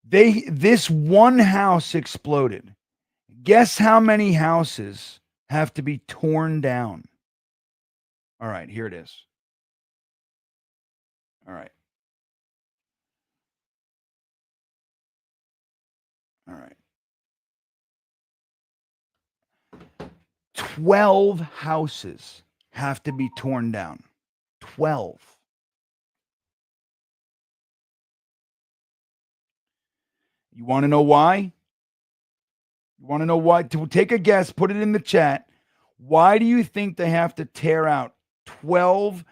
This one house exploded. Guess how many houses have to be torn down? All right, here it is. All right. All right. 12 houses have to be torn down. 12. You want to know why? You want to know why? Take a guess, put it in the chat. Why do you think they have to tear out 12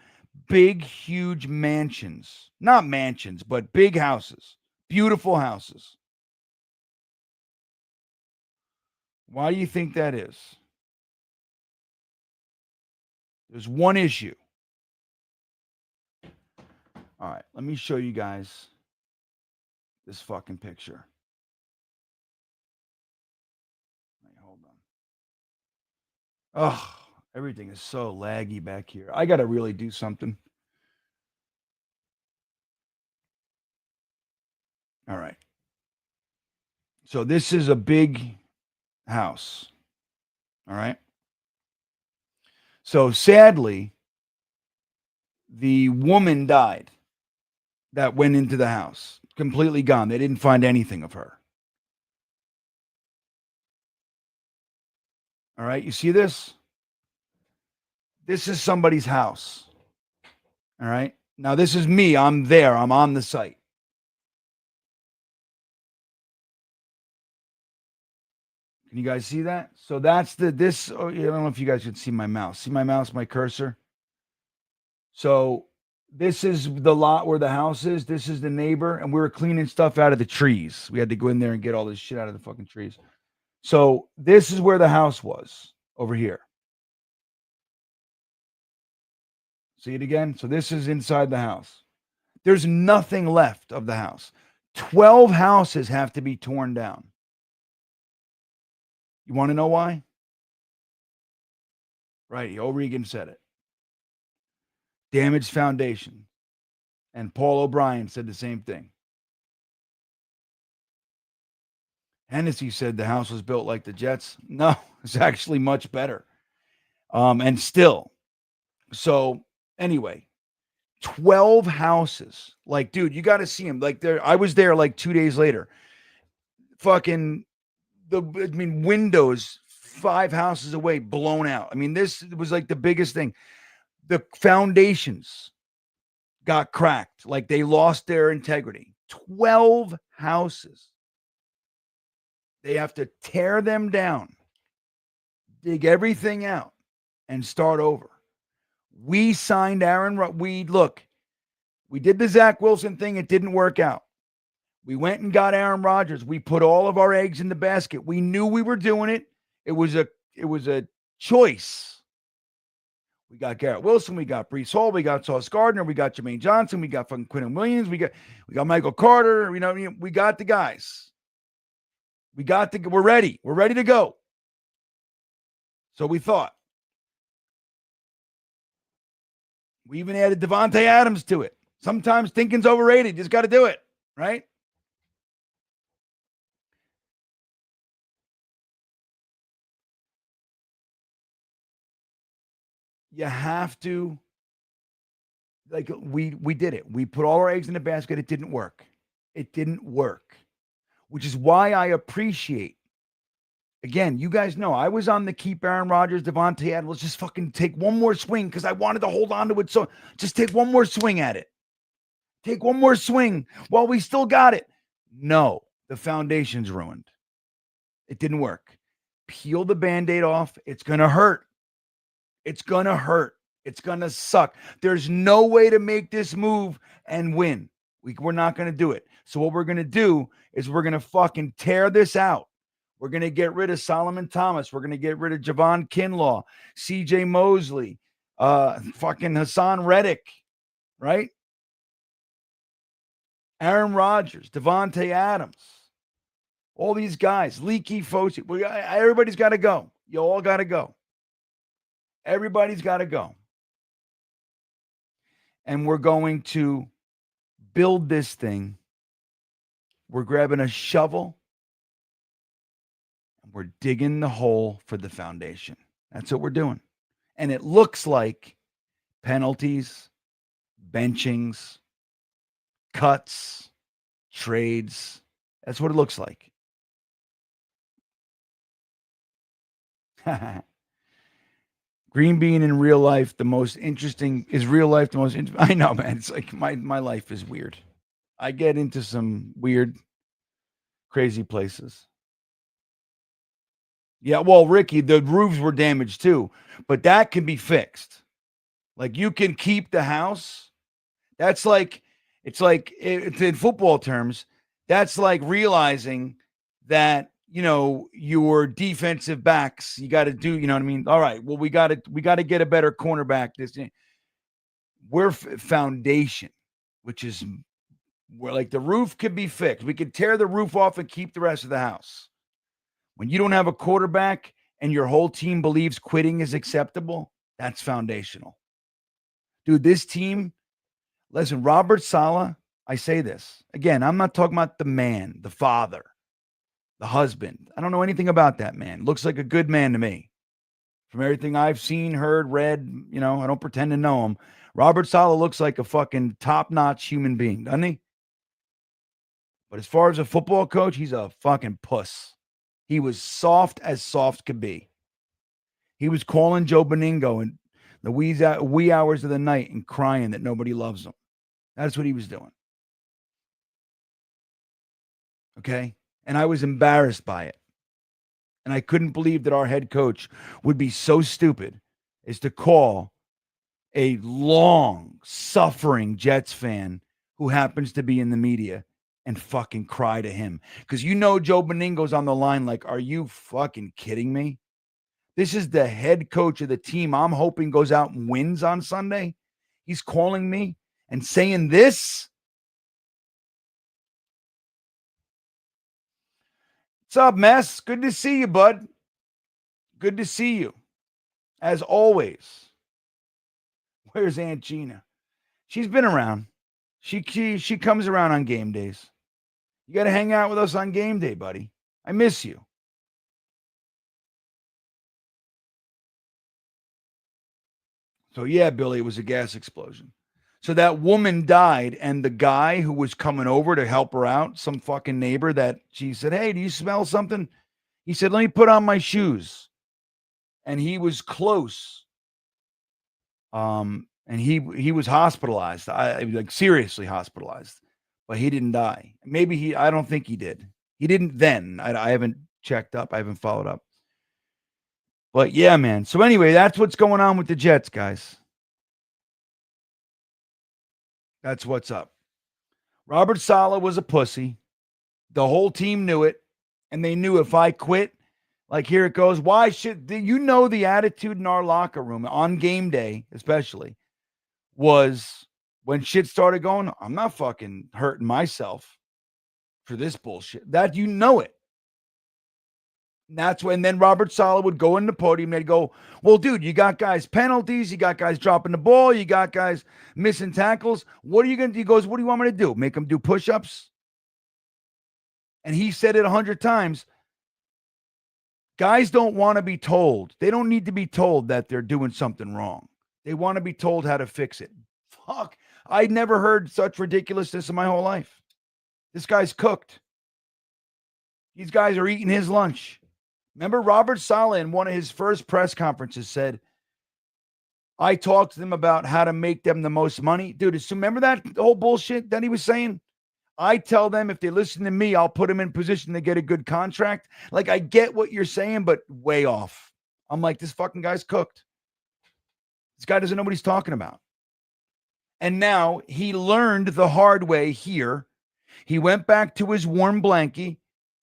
big, huge mansions? Not mansions, but big houses, beautiful houses. Why do you think that is? There's one issue. All right, let me show you guys this fucking picture. Hold on. Oh, everything is so laggy back here. I got to really do something. All right. So this is a big house. All right. So sadly, the woman died that went into the house, completely gone. They didn't find anything of her. All right. You see this? This is somebody's house. All right. Now, this is me. I'm there. I'm on the site. Can you guys see that? So that's this. Oh, I don't know if you guys can see my mouse. See my mouse, my cursor? So this is the lot where the house is. This is the neighbor. And we were cleaning stuff out of the trees. We had to go in there and get all this shit out of the fucking trees. So this is where the house was over here. See it again? So this is inside the house. There's nothing left of the house. 12 houses have to be torn down. You want to know why? Right. O'Regan said it. Damaged foundation. And Paul O'Brien said the same thing. Hennessy said the house was built like the Jets. No, it's actually much better. And still. So anyway, 12 houses. Like, dude, you got to see him. Like, there, I was there like 2 days later. Fucking windows 5 houses away blown out. I mean, this was like the biggest thing. The foundations got cracked. Like, they lost their integrity. 12 houses. They have to tear them down, dig everything out, and start over. We signed Aaron. We did the Zach Wilson thing. It didn't work out. We went and got Aaron Rodgers. We put all of our eggs in the basket. We knew we were doing it. It was a choice. We got Garrett Wilson. We got Breece Hall. We got Sauce Gardner. We got Jermaine Johnson. We got fucking Quinton Williams. We got Michael Carter. We got the guys. We're ready. We're ready to go. So we thought. We even added Devontae Adams to it. Sometimes thinking's overrated. You just got to do it, right? You have to, like, we did it. We put all our eggs in the basket. It didn't work. It didn't work, which is why I appreciate. Again, you guys know I was on the keep Aaron Rodgers, Devontae Adams. Let's just fucking take one more swing because I wanted to hold on to it. So just take one more swing at it. Take one more swing while we still got it. No, the foundation's ruined. It didn't work. Peel the Band-Aid off. It's going to hurt. It's going to hurt. It's going to suck. There's no way to make this move and win. We're not going to do it. So what we're going to do is we're going to fucking tear this out. We're going to get rid of Solomon Thomas. We're going to get rid of Javon Kinlaw, CJ Mosley, Fucking Hassan Reddick, right? Aaron Rodgers, Devontae Adams, all these guys, Leaky Foci. Everybody's got to go. You all got to go. Everybody's got to go. And we're going to build this thing. We're grabbing a shovel. And we're digging the hole for the foundation. That's what we're doing. And it looks like penalties, benchings, cuts, trades. That's what it looks like. Green bean in real life, the most interesting is real life. The most, I know, man. It's like my life is weird. I get into some weird, crazy places. Yeah, well, Ricky, the roofs were damaged too, but that can be fixed. Like you can keep the house. That's like it's in football terms. That's like realizing that your defensive backs. You got to do. You know what I mean? All right. Well, we got to get a better cornerback. We're foundation, which is where like the roof could be fixed. We could tear the roof off and keep the rest of the house. When you don't have a quarterback and your whole team believes quitting is acceptable, that's foundational. Dude, this team, listen, Robert Saleh, I say this. Again, I'm not talking about the man, the father, the husband. I don't know anything about that man. Looks like a good man to me. From everything I've seen, heard, read, I don't pretend to know him. Robert Saleh looks like a fucking top-notch human being, doesn't he? But as far as a football coach, he's a fucking puss. He was soft as soft could be. He was calling Joe Beningo in the wee hours of the night and crying that nobody loves him. That's what he was doing. Okay? And I was embarrassed by it. And I couldn't believe that our head coach would be so stupid as to call a long-suffering Jets fan who happens to be in the media and fucking cry to him. Because Joe Beningo's on the line like, are you fucking kidding me? This is the head coach of the team I'm hoping goes out and wins on Sunday. He's calling me and saying this. What's up, Mess? Good to see you, bud. Good to see you. As always. Where's Aunt Gina? She's been around. She comes around on game days. You got to hang out with us on game day, buddy. I miss you. So, yeah, Billy, it was a gas explosion. So that woman died, and the guy who was coming over to help her out, some fucking neighbor that she said, hey, do you smell something? He said, let me put on my shoes. And he was close. And he was hospitalized. Like seriously hospitalized. But he didn't die. Maybe I don't think he did. He didn't then. I haven't checked up. I haven't followed up. But yeah, man. So anyway, that's what's going on with the Jets, guys. That's what's up. Robert Saleh was a pussy. The whole team knew it. And they knew if I quit, like here it goes. Why should the attitude in our locker room on game day, especially, was when shit started going, I'm not fucking hurting myself for this bullshit. That it. And that's when then Robert Saleh would go in the podium and they'd go, well, dude, you got guys penalties, you got guys dropping the ball, you got guys missing tackles. What are you going to do? He goes, what do you want me to do? Make them do push-ups? And he said it 100 times. Guys don't want to be told. They don't need to be told that they're doing something wrong. They want to be told how to fix it. Fuck. I'd never heard such ridiculousness in my whole life. This guy's cooked. These guys are eating his lunch. Remember Robert Saleh in one of his first press conferences said, I talked to them about how to make them the most money. Dude, so remember that whole bullshit that he was saying? I tell them if they listen to me, I'll put them in position to get a good contract. Like, I get what you're saying, but way off. I'm like, this fucking guy's cooked. This guy doesn't know what he's talking about. And now he learned the hard way here. He went back to his warm blankie.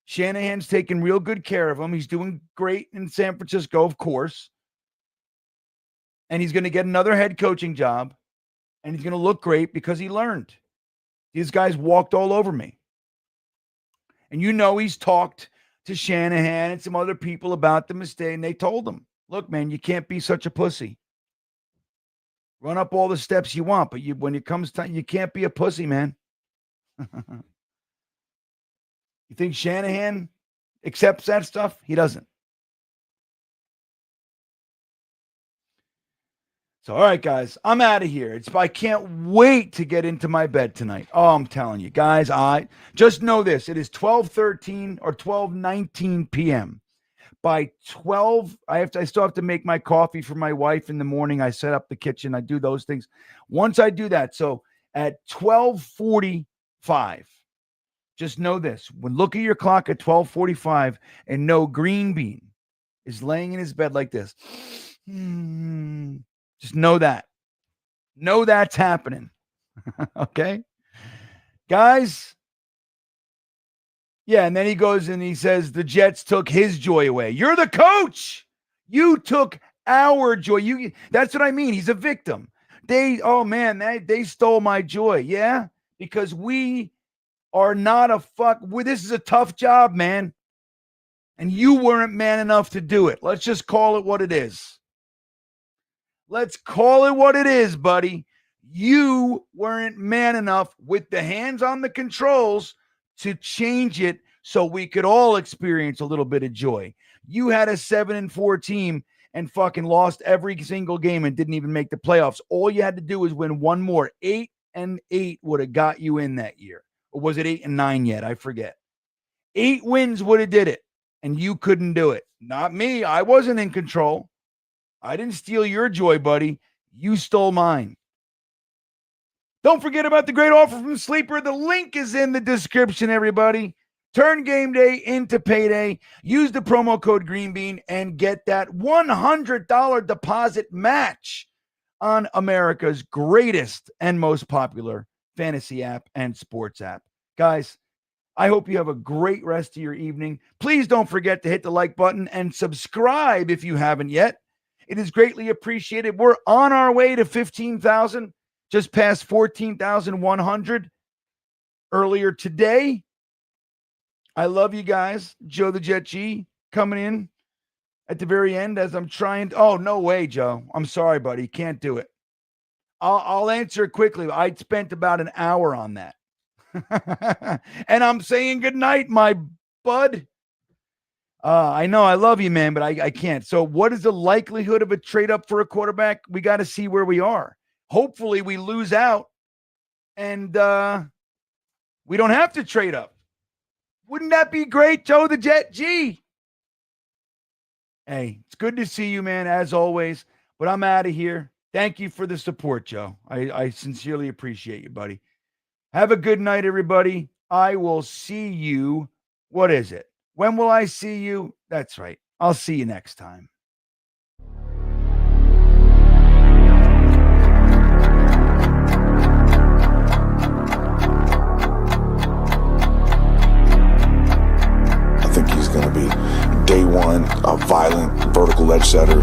Shanahan's taking real good care of him. He's doing great in San Francisco, of course. and he's going to get another head coaching job, and he's going to look great because he learned. These guys walked all over me. And he's talked to Shanahan and some other people about the mistake, and they told him, look, man, you can't be such a pussy. Run up all the steps you want, but when it comes time, you can't be a pussy, man. You think Shanahan accepts that stuff? He doesn't. So, all right, guys, I'm out of here. I can't wait to get into my bed tonight. Oh, I'm telling you, guys, I just know this. It is 12:13 or 12:19 p.m. By 12, I still have to make my coffee for my wife in the morning. I set up the kitchen. I do those things. Once I do that, so at 12:45, just know this. Look at your clock at 12:45 and know Green Bean is laying in his bed like this. Just know that. Know that's happening. Okay? Guys. Yeah, and then he goes and he says the Jets took his joy away. You're the coach. You took our joy. That's what I mean. He's a victim. They stole my joy. Yeah? Because we are not this is a tough job, man. And you weren't man enough to do it. Let's just call it what it is. Let's call it what it is, buddy. You weren't man enough with the hands on the controls to change it so we could all experience a little bit of joy. You had a 7-4 team and fucking lost every single game and didn't even make the playoffs. All you had to do was win one more. 8-8 would have got you in that year. Or was it 8-9 yet? I forget. 8 wins would have did it, and you couldn't do it. Not me. I wasn't in control. I didn't steal your joy, buddy. You stole mine. Don't forget about the great offer from Sleeper. The link is in the description, everybody. Turn game day into payday. Use the promo code GreenBean and get that $100 deposit match on America's greatest and most popular fantasy app and sports app. Guys, I hope you have a great rest of your evening. Please don't forget to hit the like button and subscribe if you haven't yet. It is greatly appreciated. We're on our way to 15,000, just past 14,100 earlier today. I love you guys. Joe the Jet G coming in at the very end as I'm trying. Oh, no way, Joe. I'm sorry, buddy. Can't do it. I'll answer it quickly. I spent about an hour on that. And I'm saying good night, my bud. I know I love you, man, but I can't. So what is the likelihood of a trade up for a quarterback? We got to see where we are. Hopefully we lose out and we don't have to trade up. Wouldn't that be great, Joe the Jet G? Hey, it's good to see you, man, as always. But I'm out of here. Thank you for the support, Joe. I sincerely appreciate you, buddy. Have a good night, everybody. I will see you. What is it? When will I see you? That's right. I'll see you next time. I think he's going to be day one, a violent vertical edge setter.